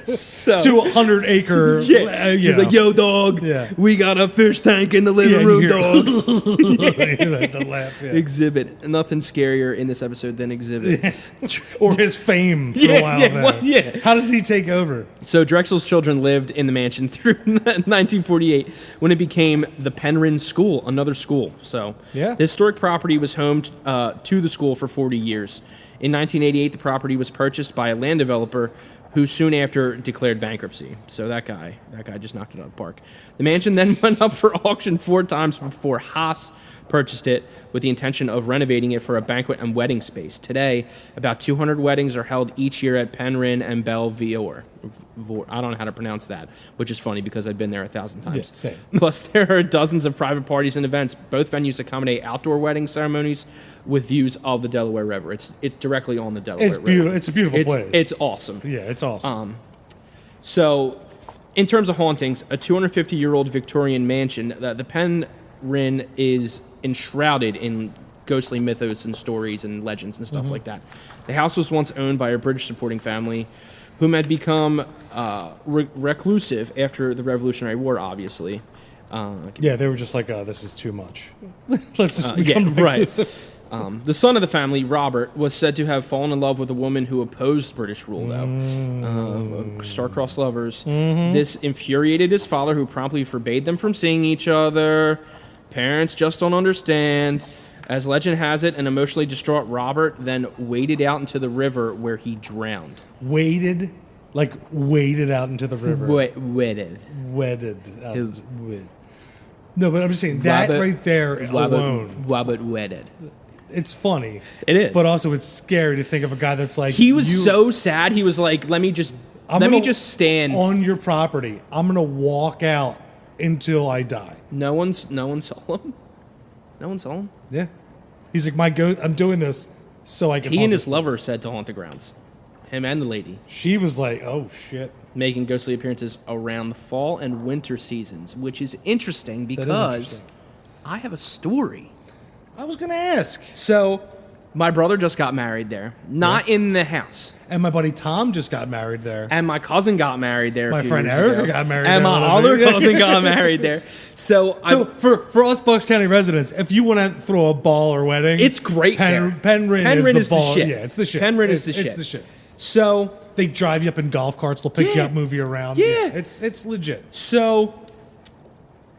So, To 100-acre. She's like, yo, dog, Yeah. we got a fish tank in the living you room, hear- dog. the laugh. Yeah. Exhibit. Nothing scarier in this episode than Exhibit. Or his fame for Yeah, a while yeah, there. well, yeah. How did he take over? So Drexel's children lived in the mansion through 1948 when it became the Penryn School, another school. So Yeah. the historic property was home to the school for 40 years. In 1988, the property was purchased by a land developer who soon after declared bankruptcy. So that guy just knocked it out of the park. The mansion then went up for auction 4 times before Haas purchased it with the intention of renovating it for a banquet and wedding space. Today, about 200 weddings are held each year at Penryn and Belvoir. I don't know how to pronounce that, which is funny because I've been there 1,000 times. Yeah, same. Plus, there are dozens of private parties and events. Both venues accommodate outdoor wedding ceremonies with views of the Delaware River. It's directly on the Delaware It's River. beautiful. It's a beautiful place. It's awesome. Yeah, it's awesome. So, in terms of hauntings, a 250-year-old Victorian mansion, the Penryn is enshrouded in ghostly mythos and stories and legends and stuff like that. The house was once owned by a British supporting family whom had become reclusive after the Revolutionary War, obviously. Yeah, they were just like, this is too much. Let's just become right. reclusive. The son of the family, Robert, was said to have fallen in love with a woman who opposed British rule, though. Star-crossed lovers. This infuriated his father, who promptly forbade them from seeing each other. Parents just don't understand. As legend has it, an emotionally distraught Robert then waded out into the river where he drowned. Waded out into the river. Wedded. No, but I'm just saying that right there alone. Robert wedded. It's funny. It is. But also it's scary to think of a guy that's like... He was so sad. He was like, let me just stand... on your property. I'm going to walk out until I die. No one saw him? No one saw him? Yeah. He's like, I'm doing this so I can... He and his lover said to haunt the grounds. Him and the lady. She was like, oh, shit. Making ghostly appearances around the fall and winter seasons, which is interesting because I have a story. I was going to ask. So, my brother just got married there. Not in the house. And my buddy Tom just got married there. And my cousin got married there. My friend Erica got married there. And my other cousin got married there. So for us Bucks County residents, if you want to throw a ball or wedding, it's great there. Penryn is the ball. Shit. Yeah, it's the shit. Penryn is the shit. It's the shit. So they drive you up in golf carts. They'll pick you up, move you around. Yeah. It's legit. So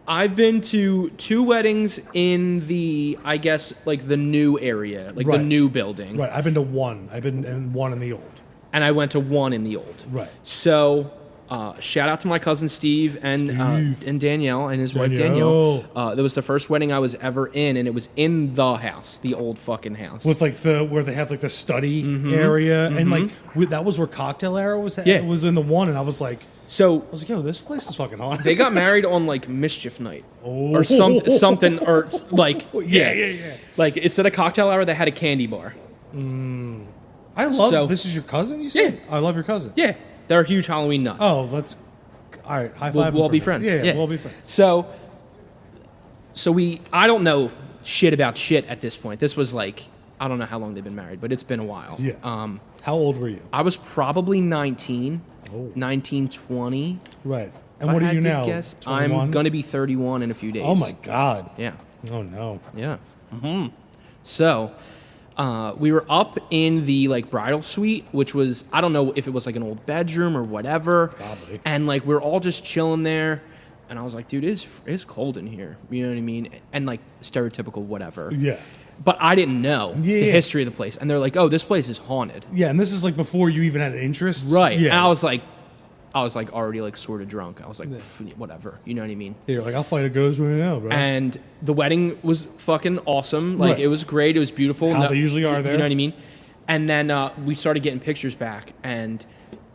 I've been to 2 weddings in the, I guess, like the new area, like the new building. Right. I've been to 1. I've been in 1 in the old. And I went to 1 in the old. Right. So shout out to my cousin Steve and Danielle and his wife Danielle. That was the first wedding I was ever in, and it was in the house, the old fucking house. With like where they have like the study area, and like that was where Cocktail Era was. It was in the 1, and I was like, yo, this place is fucking hot. They got married on like mischief night or something, or like yeah. Like instead of Cocktail Hour, they had a candy bar. I love. This is your cousin, you said? Yeah. I love your cousin. Yeah, they're huge Halloween nuts. Oh, all right. High five. We'll be friends. Yeah, we'll be friends. So I don't know shit about shit at this point. This was like, I don't know how long they've been married, but it's been a while. Yeah. How old were you? I was probably 19, 19, 20. Right. And what are you now? Guess, I'm going to be 31 in a few days. Oh, my God. Yeah. Oh, no. Yeah. So we were up in the like bridal suite, which was, I don't know if it was like an old bedroom or whatever. Probably. And like we're all just chilling there. And I was like, dude, it's cold in here. You know what I mean? And like stereotypical whatever. Yeah. But I didn't know the history of the place. And they're like, oh, this place is haunted. Yeah, and this is like before you even had an interest. Right. Yeah. And I was like already like sort of drunk. I was like, whatever. You know what I mean? You're like, I'll fight a ghost right now, bro. And the wedding was fucking awesome. Like, it was great. It was beautiful. How they usually are there. You know what I mean? And then we started getting pictures back. And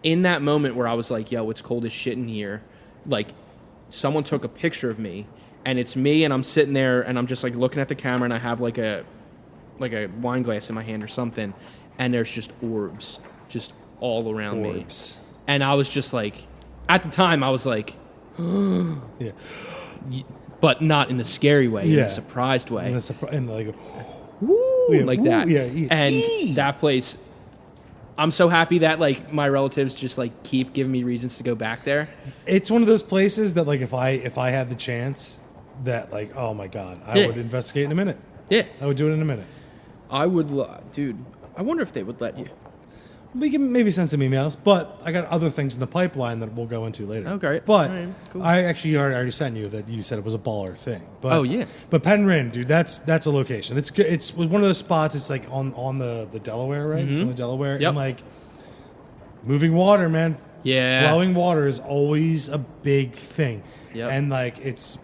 in that moment where I was like, yo, it's cold as shit in here, like, someone took a picture of me. And it's me, and I'm sitting there, and I'm just, like, looking at the camera, and I have, like a wine glass in my hand or something. And there's just orbs just all around me. And I was just like, at the time, I was like, yeah, but not in the scary way, in the surprised way. And like, like that. Yeah. And that place, I'm so happy that like my relatives just like keep giving me reasons to go back there. It's one of those places that like if I had the chance, that like, oh my God, I would investigate in a minute. Yeah, I would do it in a minute. I would, dude. I wonder if they would let you. We can maybe send some emails, but I got other things in the pipeline that we'll go into later. Okay. But right, cool. I actually already sent you that you said it was a baller thing. But, oh, yeah. But Penryn, dude, that's a location. It's good. It's one of those spots. It's like on the Delaware, right? It's on the Delaware. Yep. And like moving water, man. Yeah. Flowing water is always a big thing. Yep. And like it's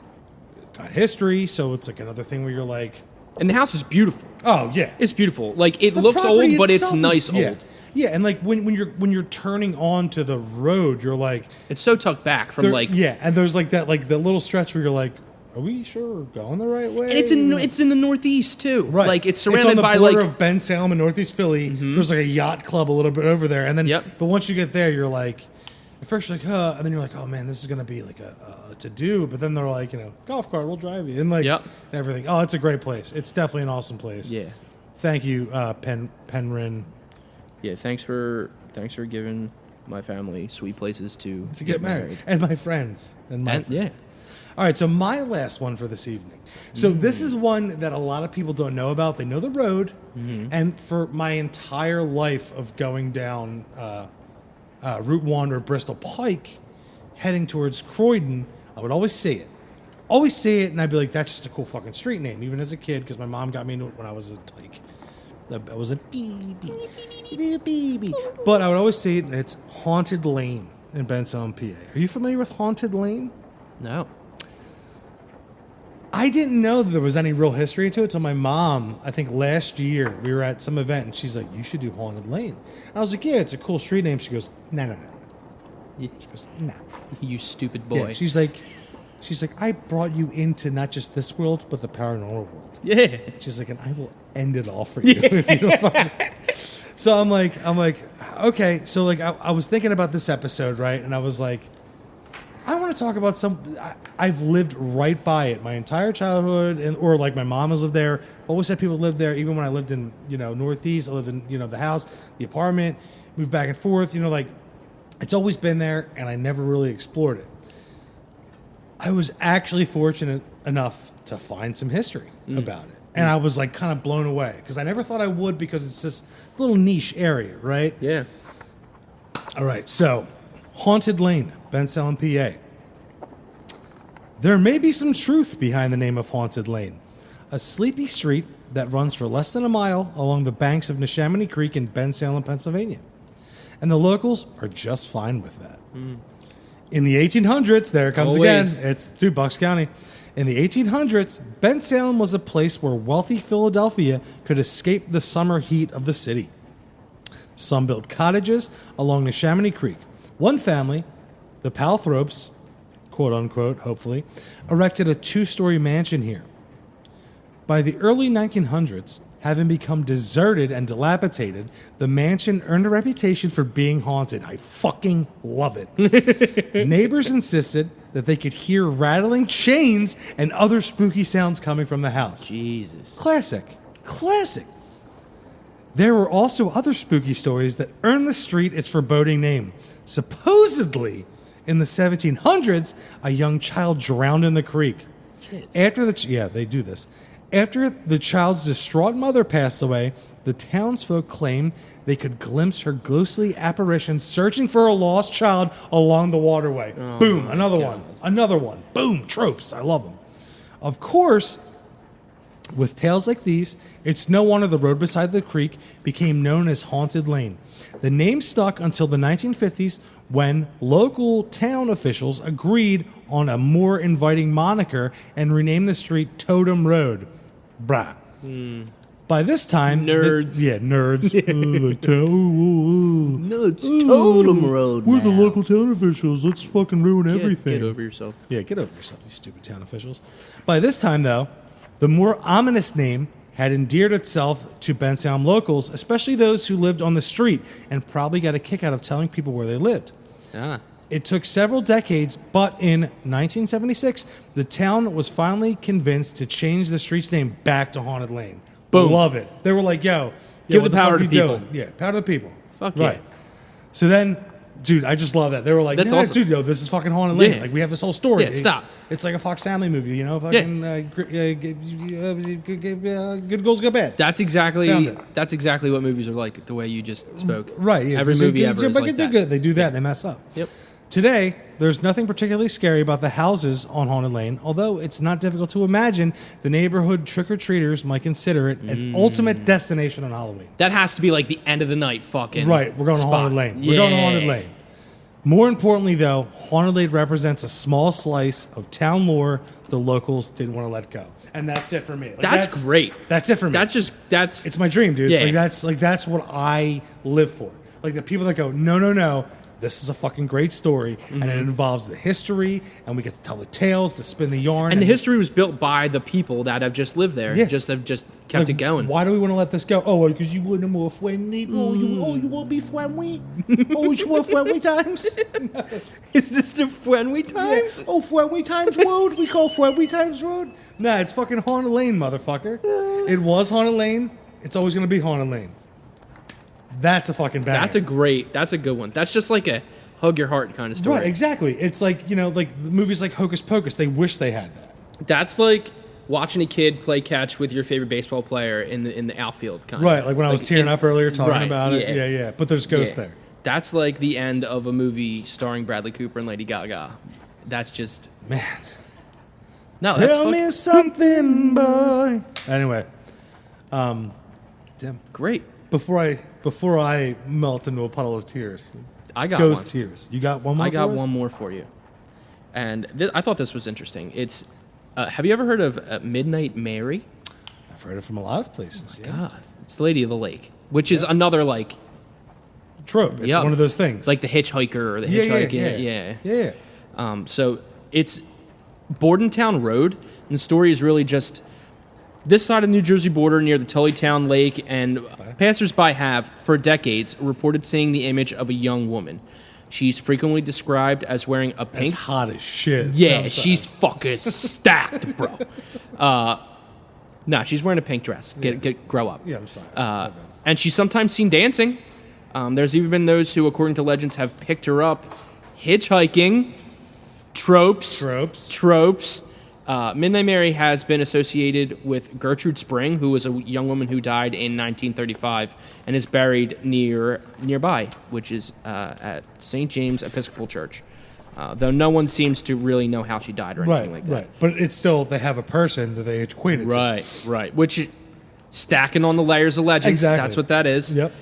got history, so it's like another thing where you're like, and the house is beautiful. oh yeah, it's beautiful. Like it the looks old, but it's itself nice is, old. Yeah, and like when you're turning onto the road, you're like, it's so tucked back from like, and there's like that like the little stretch where you're like, are we sure we're going the right way? and it's in the Northeast too, right? Like it's surrounded on the by border like of Ben Salem and Northeast Philly. There's like a yacht club a little bit over there, and then but once you get there, you're like, at first you're like, and then you're like, oh man, this is gonna be like a to do, but then they're like, golf cart, we'll drive you, and like everything. Oh, it's a great place. It's definitely an awesome place. Yeah. Thank you, Penryn. Yeah, thanks for giving my family sweet places to get married. And my friends. All right, so my last one for this evening. So this is one that a lot of people don't know about. They know the road, and for my entire life of going down Route 1 or Bristol Pike, heading towards Croydon, I would always see it. Always see it, and I'd be like, that's just a cool fucking street name, even as a kid, because my mom got me into it when I was a tyke. I was a baby. But I would always see it, and it's Haunted Lane in Bensalem, PA. Are you familiar with Haunted Lane? No. I didn't know that there was any real history to it until my mom, I think last year, we were at some event, and she's like, you should do Haunted Lane. And I was like, yeah, it's a cool street name. She goes, no. She goes, no. You stupid boy. Yeah, she's like, I brought you into not just this world, but the paranormal world. Yeah. She's like, and I will end it all for you if you don't fucking... So I'm like, okay. So like, I was thinking about this episode, right? And I was like, I want to talk about I've lived right by it my entire childhood, or like my mom has lived there. Always had people live there. Even when I lived in, Northeast, I lived in, the house, the apartment, moved back and forth, like it's always been there, and I never really explored it. I was actually fortunate enough to find some history about it. And I was like kind of blown away because I never thought I would, because it's this little niche area, right? Yeah. All right, so Haunted Lane, Bensalem, PA. There may be some truth behind the name of Haunted Lane, a sleepy street that runs for less than a mile along the banks of Neshaminy Creek in Bensalem, Pennsylvania. And the locals are just fine with that. In the 1800s, there it comes Always. again, it's through Bucks County. In the 1800s, Bensalem was a place where wealthy Philadelphia could escape the summer heat of the city. Some built cottages along Neshaminy Creek. One family, the Palthropes, quote unquote, hopefully, erected a 2-story mansion here. By the early 1900s, having become deserted and dilapidated, the mansion earned a reputation for being haunted. I fucking love it. Neighbors insisted that they could hear rattling chains and other spooky sounds coming from the house. Jesus. Classic. There were also other spooky stories that earned the street its foreboding name. Supposedly, in the 1700s, a young child drowned in the creek. They do this. After the child's distraught mother passed away, the townsfolk claimed they could glimpse her ghostly apparition searching for a lost child along the waterway. Boom, another one. Boom, tropes. I love them. Of course, with tales like these, it's no wonder the road beside the creek became known as Haunted Lane. The name stuck until the 1950s, when local town officials agreed on a more inviting moniker and renamed the street Totem Road. Brah. By this time... Nerds. Nerds. No, it's Totem Road We're the local town officials. Let's fucking ruin everything. Get over yourself. Yeah, get over yourself, you stupid town officials. By this time, though, the more ominous name had endeared itself to Bensalem locals, especially those who lived on the street and probably got a kick out of telling people where they lived. It took several decades, but in 1976, the town was finally convinced to change the street's name back to Haunted Lane. Boom. Love it. They were like, yo, Give what the power fuck to you people. doing? Yeah, power to the people. Fuck right. yeah. So then, dude, I just love that. They were like, That's yeah, awesome. dude, this is fucking Haunted Lane. Yeah. Like, we have this whole story. Yeah, stop. It's like a Fox Family movie, Fucking good goals, good bad. That's exactly Found it. what movies are like, the way you just spoke. Right. Yeah, Every movie ever is but like they that. do good. They do that. They mess up. Yep. Today, there's nothing particularly scary about the houses on Haunted Lane, although it's not difficult to imagine the neighborhood trick-or-treaters might consider it an ultimate destination on Halloween. That has to be like the end of the night fucking Right, we're going spot. to Haunted Lane. We're going to Haunted Lane. More importantly, though, Haunted Lane represents a small slice of town lore the locals didn't want to let go. And that's it for me. Like, That's great. That's it for me. That's It's my dream, dude. Yeah. That's what I live for. Like the people that go, no. This is a fucking great story, and it involves the history, and we get to tell the tales, to spin the yarn. and the history was built by the people that have just lived there. Yeah. Have just kept it going. Why do we want to let this go? Oh, because you want more friendly. Oh, you want to be friendly? Oh, you want friendly times? Is this the friendly times? Yeah. Oh, friendly times road. We call friendly times road. Nah, it's fucking Haunted Lane, motherfucker. It was Haunted Lane. It's always gonna be Haunted Lane. That's a fucking banger. That's a good one. That's just like hug your heart kind of story. Right, exactly. It's like, like the movies like Hocus Pocus, they wish they had that. That's like watching a kid play catch with your favorite baseball player in the outfield kind of. Right, like when I was tearing up earlier talking about it. Yeah. Yeah. But there's ghosts there. That's like the end of a movie starring Bradley Cooper and Lady Gaga. That's just... Man. No, that's Tell me something, boy. Anyway. Tim. great. Before I melt into a puddle of tears. I got Ghost one. tears. You got one more I got for us? one more for you. And I thought this was interesting. It's... have you ever heard of Midnight Mary? I've heard it from a lot of places. Yeah. God. It's the Lady of the Lake, which is another, like... Trope. It's one of those things. Like the hitchhiker or the hitchhiking. Yeah. So it's Bordentown Road, and the story is really just this side of the New Jersey border near the Tullytown Lake, and passersby have, for decades, reported seeing the image of a young woman. She's frequently described as wearing a That's pink... hot as shit. Yeah, No, she's fucking stacked, bro. No, she's wearing a pink dress. Grow up. Yeah, I'm sorry. And she's sometimes seen dancing. There's even been those who, according to legends, have picked her up hitchhiking. Tropes. Midnight Mary has been associated with Gertrude Spring, who was a young woman who died in 1935 and is buried nearby, which is at St. James Episcopal Church. Though no one seems to really know how she died or anything like that. Right. But it's still, they have a person that they equate it to. Right. Which, stacking on the layers of legend. Exactly. That's what that is. Yep.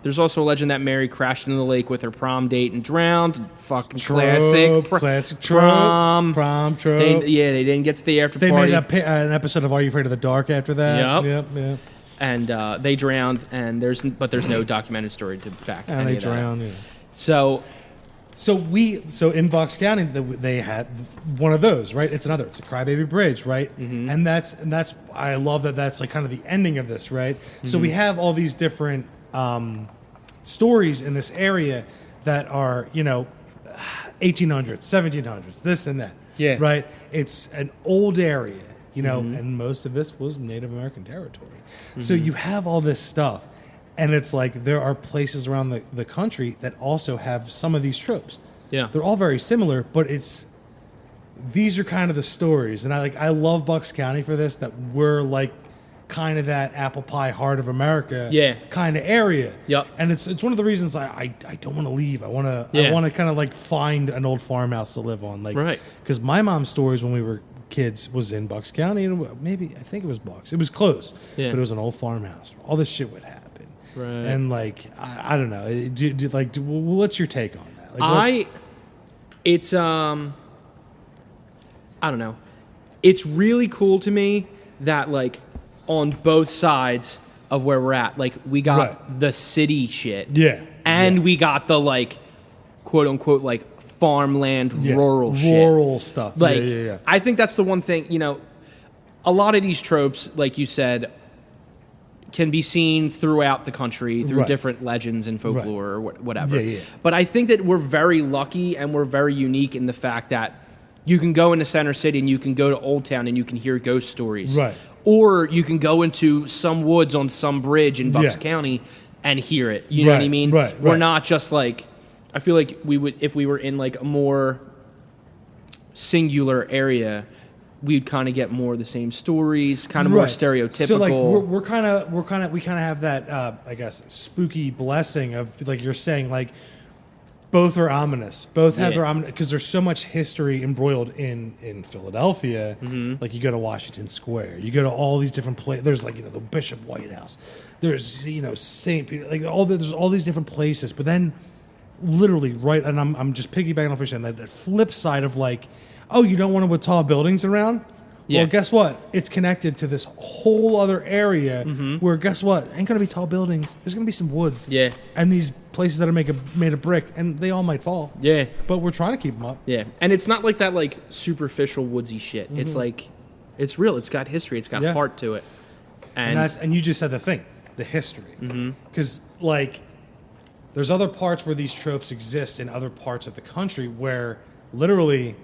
There's also a legend that Mary crashed into the lake with her prom date and drowned. Fucking Trope, classic trope. prom. Prom trope. They didn't get to the after They party. made an episode of Are You Afraid of the Dark after that. Yep. And they drowned, and there's no documented story to back And any they of that up. drowned, yeah. So in Bucks County they had one of those, right? It's a Crybaby Bridge, right? Mm-hmm. And that's I love that's like kind of the ending of this, right? Mm-hmm. So we have all these different stories in this area that are 1800s, 1700s, this and that. Yeah. Right. It's an old area, and most of this was Native American territory. Mm-hmm. So you have all this stuff. And it's like there are places around the country that also have some of these tropes. Yeah. They're all very similar, but these are kind of the stories. And I love Bucks County for this, that we're like kind of that apple pie heart of America kind of area. Yep. And it's one of the reasons I don't want to leave. I want to kind of like find an old farmhouse to live on. Like, right. Because my mom's stories when we were kids was in Bucks County, and I think it was Bucks. It was close, but it was an old farmhouse. All this shit would happen. Right. And like I don't know. What's your take on that? I don't know. It's really cool to me that like on both sides of where we're at, like we got the city shit, and we got the like quote unquote like farmland rural stuff. Like I think that's the one thing, a lot of these tropes, like you said, can be seen throughout the country through different legends and folklore or whatever. But I think that we're very lucky and we're very unique in the fact that you can go into Center City and you can go to Old Town and you can hear ghost stories. Right. Or you can go into some woods on some bridge in Bucks County and hear it. You know what I mean? Right. We're not just like, I feel like we would, if we were in like a more singular area, we'd kind of get more of the same stories, kind of more stereotypical. So like we kind of have that I guess spooky blessing of like you're saying, like both are ominous. Both have their ominous, because there's so much history embroiled in Philadelphia. Mm-hmm. Like you go to Washington Square, you go to all these different places. There's like the Bishop White House. There's St. Peter, like there's all these different places. But then literally and I'm just piggybacking off what you're saying, that flip side of like, oh, you don't want to put tall buildings around? Well, guess what? It's connected to this whole other area where, guess what? Ain't going to be tall buildings. There's going to be some woods. Yeah. And these places that are made of brick, and they all might fall. Yeah. But we're trying to keep them up. Yeah. And it's not like that, like, superficial woodsy shit. Mm-hmm. It's like, it's real. It's got history. It's got heart to it. And you just said the thing, the history. Because, like, there's other parts where these tropes exist in other parts of the country where literally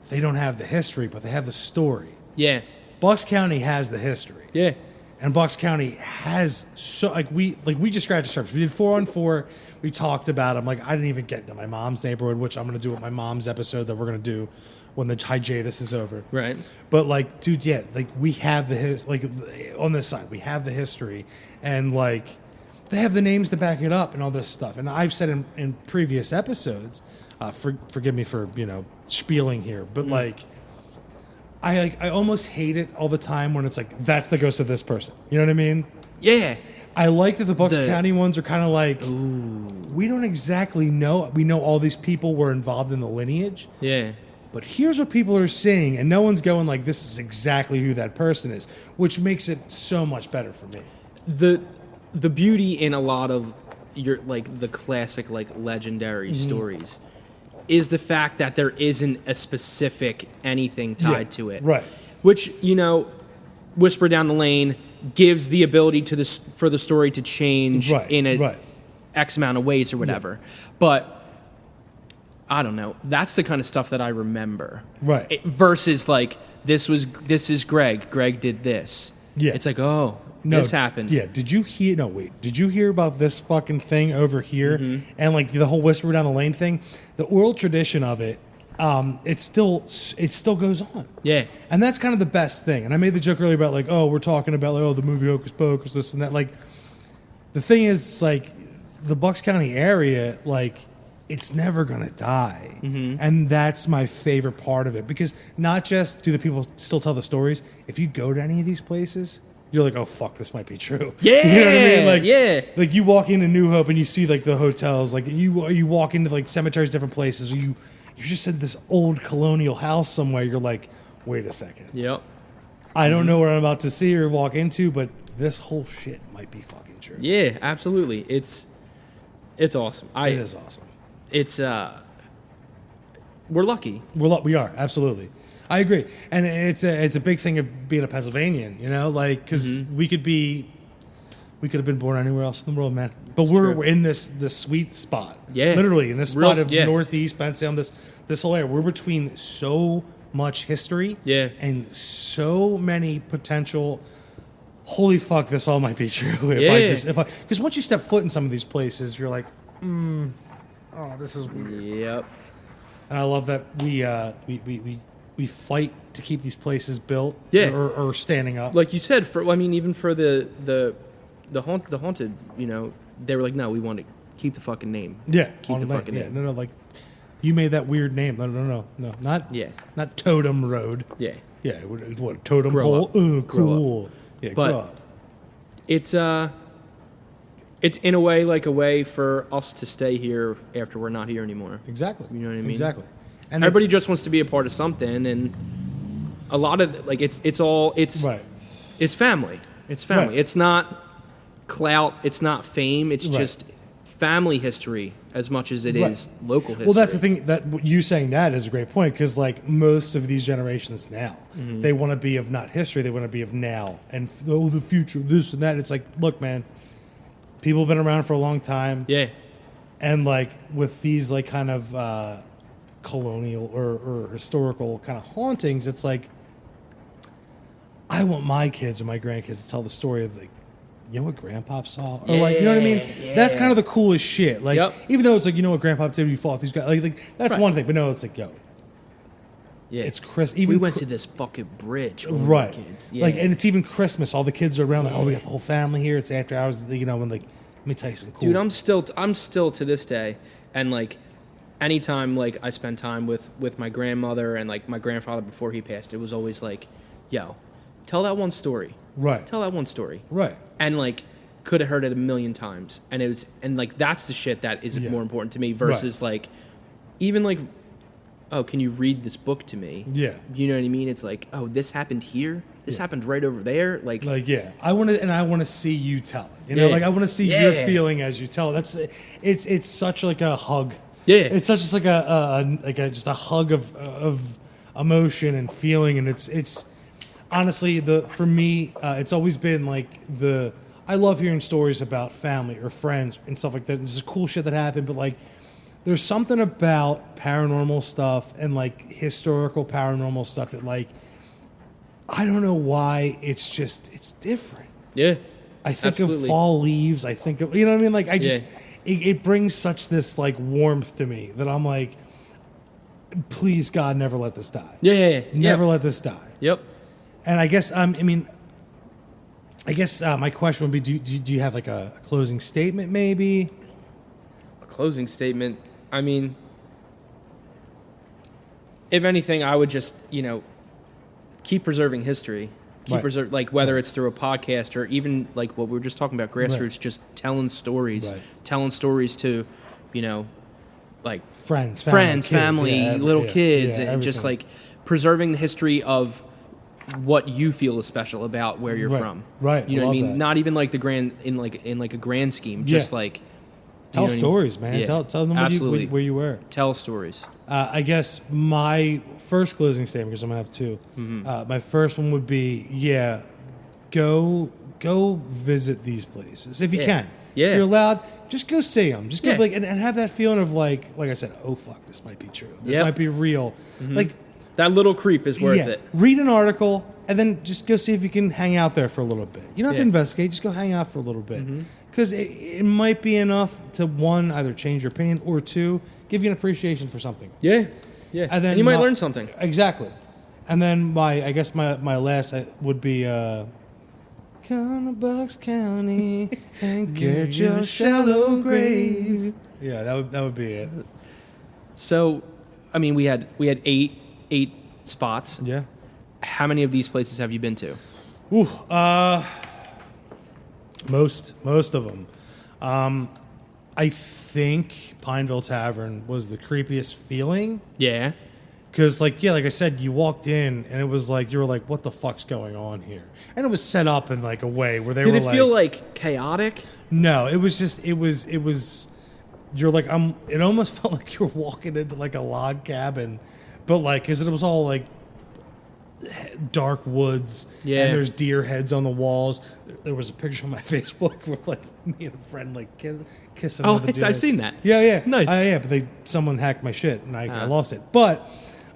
they don't have the history, but they have the story. Yeah. Bucks County has the history. Yeah. And Bucks County has so we just scratched the surface. We did 4-on-4. We talked about them. Like I didn't even get into my mom's neighborhood, which I'm going to do with my mom's episode that we're going to do when the hiJaytus is over. Right. But like, dude, yeah, like we have on this side, we have the history, and like they have the names to back it up and all this stuff. And I've said in previous episodes, forgive me for spieling here, but like. I almost hate it all the time when it's like, that's the ghost of this person. You know what I mean? Yeah. I like that the Bucks County ones are kind of like, we don't exactly know. We know all these people were involved in the lineage. Yeah. But here's what people are saying, and no one's going like, this is exactly who that person is, which makes it so much better for me. The beauty in a lot of your, like, the classic, like, legendary stories is the fact that there isn't a specific anything tied to it. Right. Which, Whisper Down the Lane gives the ability for the story to change in a X amount of ways or whatever. Yeah. But I don't know. That's the kind of stuff that I remember. Right. Versus like this is Greg. Greg did this. Yeah. It's like, this happened. Yeah. Did you hear? No, wait. Did you hear about this fucking thing over here? Mm-hmm. And like the whole Whisper Down the Lane thing, the oral tradition of it, it still goes on. Yeah. And that's kind of the best thing. And I made the joke earlier about like, we're talking about like, the movie Hocus Pocus, this and that. Like, the thing is, like, the Bucks County area, like, it's never gonna die. Mm-hmm. And that's my favorite part of it, because not just do the people still tell the stories. If you go to any of these places, you're like, oh fuck, this might be true. Yeah, you know what I mean? Like, yeah. Like you walk into New Hope and you see like the hotels, like you walk into like cemeteries, different places. Or you just in this old colonial house somewhere. You're like, wait a second. Yep. I don't know what I'm about to see or walk into, but this whole shit might be fucking true. Yeah, absolutely. It's awesome. It is awesome. It's we're lucky. We are, absolutely. I agree, and it's a big thing of being a Pennsylvanian, like because we could have been born anywhere else in the world, man. But we're in this sweet spot, literally in this spot of Northeast Pennsylvania, this whole area. We're between so much history, and so many potential. Holy fuck, this all might be true. Because once you step foot in some of these places, you're like, this is weird. Yep. And I love that we fight to keep these places built, or standing up. Like you said, even for the haunted, they were like, no, we want to keep the fucking name. Yeah, keep the fucking name. No, like you made that weird name. No, not Totem Road. Yeah, what Totem Pole? Oh, cool. Yeah, but grow up. It's in a way like a way for us to stay here after we're not here anymore. Exactly. You know what I mean? Exactly. And everybody just wants to be a part of something, and a lot of it's family. It's family. Right. It's not clout. It's not fame. It's just family history as much as it is local history. Well, that's the thing. That you saying that is a great point, because like most of these generations now, they want to be of not history. They want to be of now and the future, this and that. It's like, look, man, people have been around for a long time. Yeah. And like with these like kind of colonial or historical kind of hauntings, it's like I want my kids or my grandkids to tell the story of like, you know what Grandpop saw? Or like, you know what I mean? Yeah. That's kind of the coolest shit. Like, even though it's like, you know what Grandpop did when you fought these guys, like that's one thing. But no, it's like, it's Chris. Even we went to this fucking bridge when we were kids. Yeah. Like, and it's even Christmas. All the kids are around. Like, we got the whole family here. It's after hours. And like, let me tell you some cool. Dude, I'm still to this day, and like, anytime like I spend time with my grandmother and like my grandfather before he passed, it was always like, yo, tell that one story. Right. Tell that one story. Right. And like, could have heard it a million times, and like that's the shit that is more important to me versus like, even like, oh, can you read this book to me? Yeah. You know what I mean? It's like, oh, this happened here. This happened right over there. Like I want to see you tell it. Like I want to see your feeling as you tell it. It's such like a hug. Yeah. It's such just like just a hug of emotion and feeling, and it's honestly for me it's always been like I love hearing stories about family or friends and stuff like that. This is cool shit that happened, but like there's something about paranormal stuff and like historical paranormal stuff that like I don't know why it's different. Yeah. I think Absolutely. of fall leaves. I think of, you know what I mean? Like, I just, Yeah. it brings such this, like, warmth to me that I'm like, please, God, never let this die. Yeah. Never let this die. Yep. And I guess, my question would be, do you have, like, a closing statement, maybe? A closing statement. I mean, if anything, I would just, keep preserving history. Right. Like, whether it's through a podcast or even like what we were just talking about, grassroots, Right. just telling stories, Right. to, like Friends, friends, kids, family, little kids, yeah, and just everything. like preserving the history of what you feel is special about where you're Right. from. Right. You know what I Love mean? that. Not even like the grand in a grand scheme. Just Yeah. like Tell know what I mean? stories, man. Yeah. Tell them Absolutely. where you were. Tell stories. I guess my first closing statement, because I'm going to have two. Mm-hmm. My first one would be, go visit these places if you Yeah. can. Yeah. If you're allowed, just go see them. Just go Yeah. and have that feeling of like I said, oh fuck, this might be true. This Yep. might be real. Like, That little creep is worth it. read an article and then just go see if you can hang out there for a little bit. You don't have to Yeah. investigate. Just go hang out for a little bit. Because it might be enough to, one, either change your opinion, or two, give you an appreciation for something. Yeah. Yeah. And then you might learn something. Exactly. And then my last would be come to Bucks County and get your shallow grave. Yeah, that would be it. So, I mean, we had eight spots. Yeah. How many of these places have you been to? Ooh, most of them. I think Pineville Tavern was the creepiest feeling. Yeah. Because, like I said, you walked in and it was like, you were like, what the fuck's going on here? And it was set up in like a way where they Did were it like... feel like chaotic? No, it was just, it was, you're like, it almost felt like you were walking into like a log cabin, but like, because it was all like dark woods, Yeah. and there's deer heads on the walls. There was a picture on my Facebook with like me and a friend like kissing. Oh, another deer. I've seen that. Yeah. Nice. Yeah, but someone hacked my shit and I lost it. But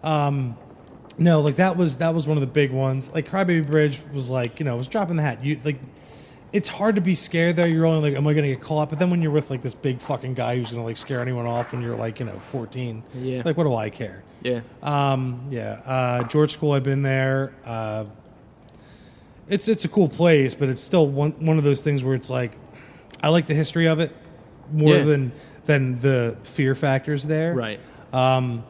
no, like that was one of the big ones. Like Crybaby Bridge was like, it was dropping the hat. You like, it's hard to be scared there. You're only like, am I gonna get caught? But then when you're with like this big fucking guy who's gonna like scare anyone off when you're like 14, Yeah. like what do I care? Yeah. George School, I've been there. It's a cool place, but it's still one of those things where it's like, I like the history of it more Yeah. than the fear factors there. Right. But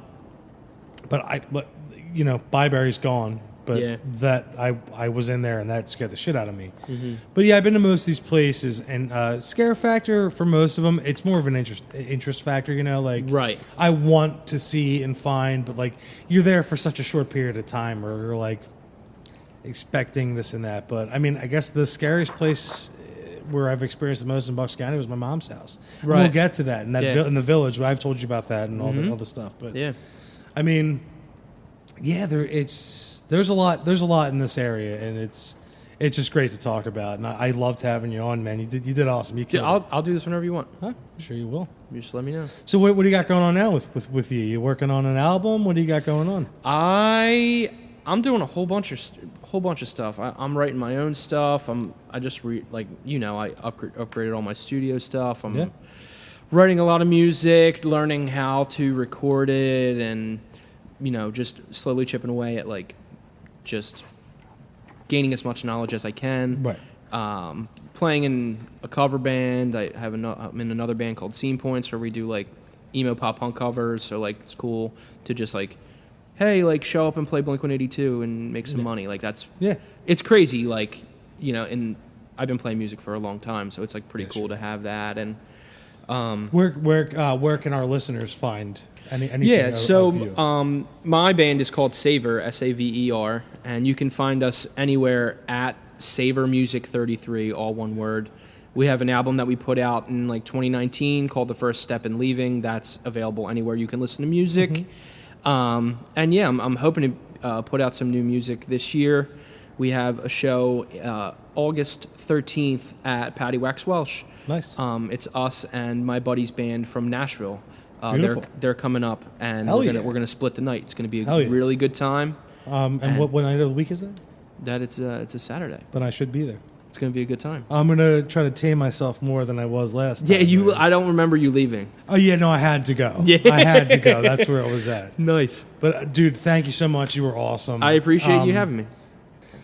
Byberry's gone. But Yeah. that I was in there and that scared the shit out of me. But yeah, I've been to most of these places, and scare factor for most of them, it's more of an interest factor. Like Right. I want to see and find, but like you're there for such a short period of time, or you're like expecting this and that. But I mean, I guess the scariest place where I've experienced the most in Bucks County was my mom's house. And Right. we'll get to that in that Yeah. in the village. I've told you about that and all the stuff. But Yeah. I mean, yeah, there's a lot in this area, and it's just great to talk about. And I loved having you on, man. You did awesome. You Dude, killed it. I'll do this whenever you want. Huh? I'm sure you will. You just let me know. So what do you got going on now with you? You working on an album? What do you got going on? I'm doing a whole bunch of stuff. I'm writing my own stuff. I upgraded all my studio stuff. I'm Yeah. writing a lot of music, learning how to record it, and just slowly chipping away at like just gaining as much knowledge as I can. Right. Playing in a cover band. I'm in another band called Scene Points where we do like emo pop punk covers. So like it's cool to just like, hey, like show up and play Blink-182 and make some money. Like it's crazy. Like and I've been playing music for a long time, so it's like pretty cool to have that. And where can our listeners find anything? yeah, of so you? My band is called Saver, Saver, and you can find us anywhere at Saver Music 33, all one word. We have an album that we put out in like 2019 called The First Step in Leaving. That's available anywhere you can listen to music. And yeah, I'm hoping to put out some new music this year. We have a show August 13th at Patty Wax Welsh. Nice. It's us and my buddy's band from Nashville. Beautiful. They're coming up, and Hell we're yeah. gonna split the night. It's gonna be a Hell yeah. really good time. And what night of the week is that? That it's a Saturday. Then I should be there. It's gonna be a good time. I'm gonna try to tame myself more than I was last Yeah, time. I don't remember you leaving. Oh yeah, no, I had to go. Yeah. I had to go. That's where it was at. Nice. But dude, thank you so much. You were awesome. I appreciate you having me.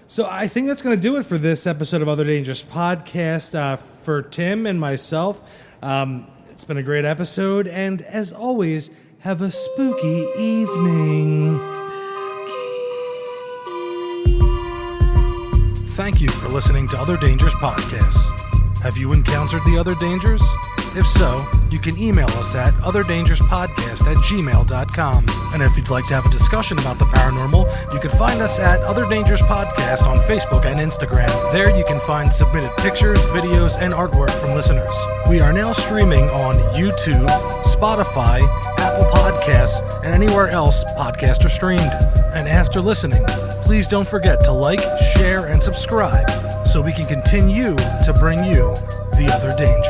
So I think that's going to do it for this episode of Other Dangerous Podcast. For Tim and myself, it's been a great episode. And as always, have a spooky evening. Thank you for listening to Other Dangerous Podcasts. Have you encountered the other dangers? If so, you can email us at otherdangerouspodcast@gmail.com. And if you'd like to have a discussion about the paranormal, you can find us at Other Dangerous Podcast on Facebook and Instagram. There you can find submitted pictures, videos, and artwork from listeners. We are now streaming on YouTube, Spotify, Apple Podcasts, and anywhere else podcasts are streamed. And after listening, please don't forget to like, share, and subscribe so we can continue to bring you the other danger.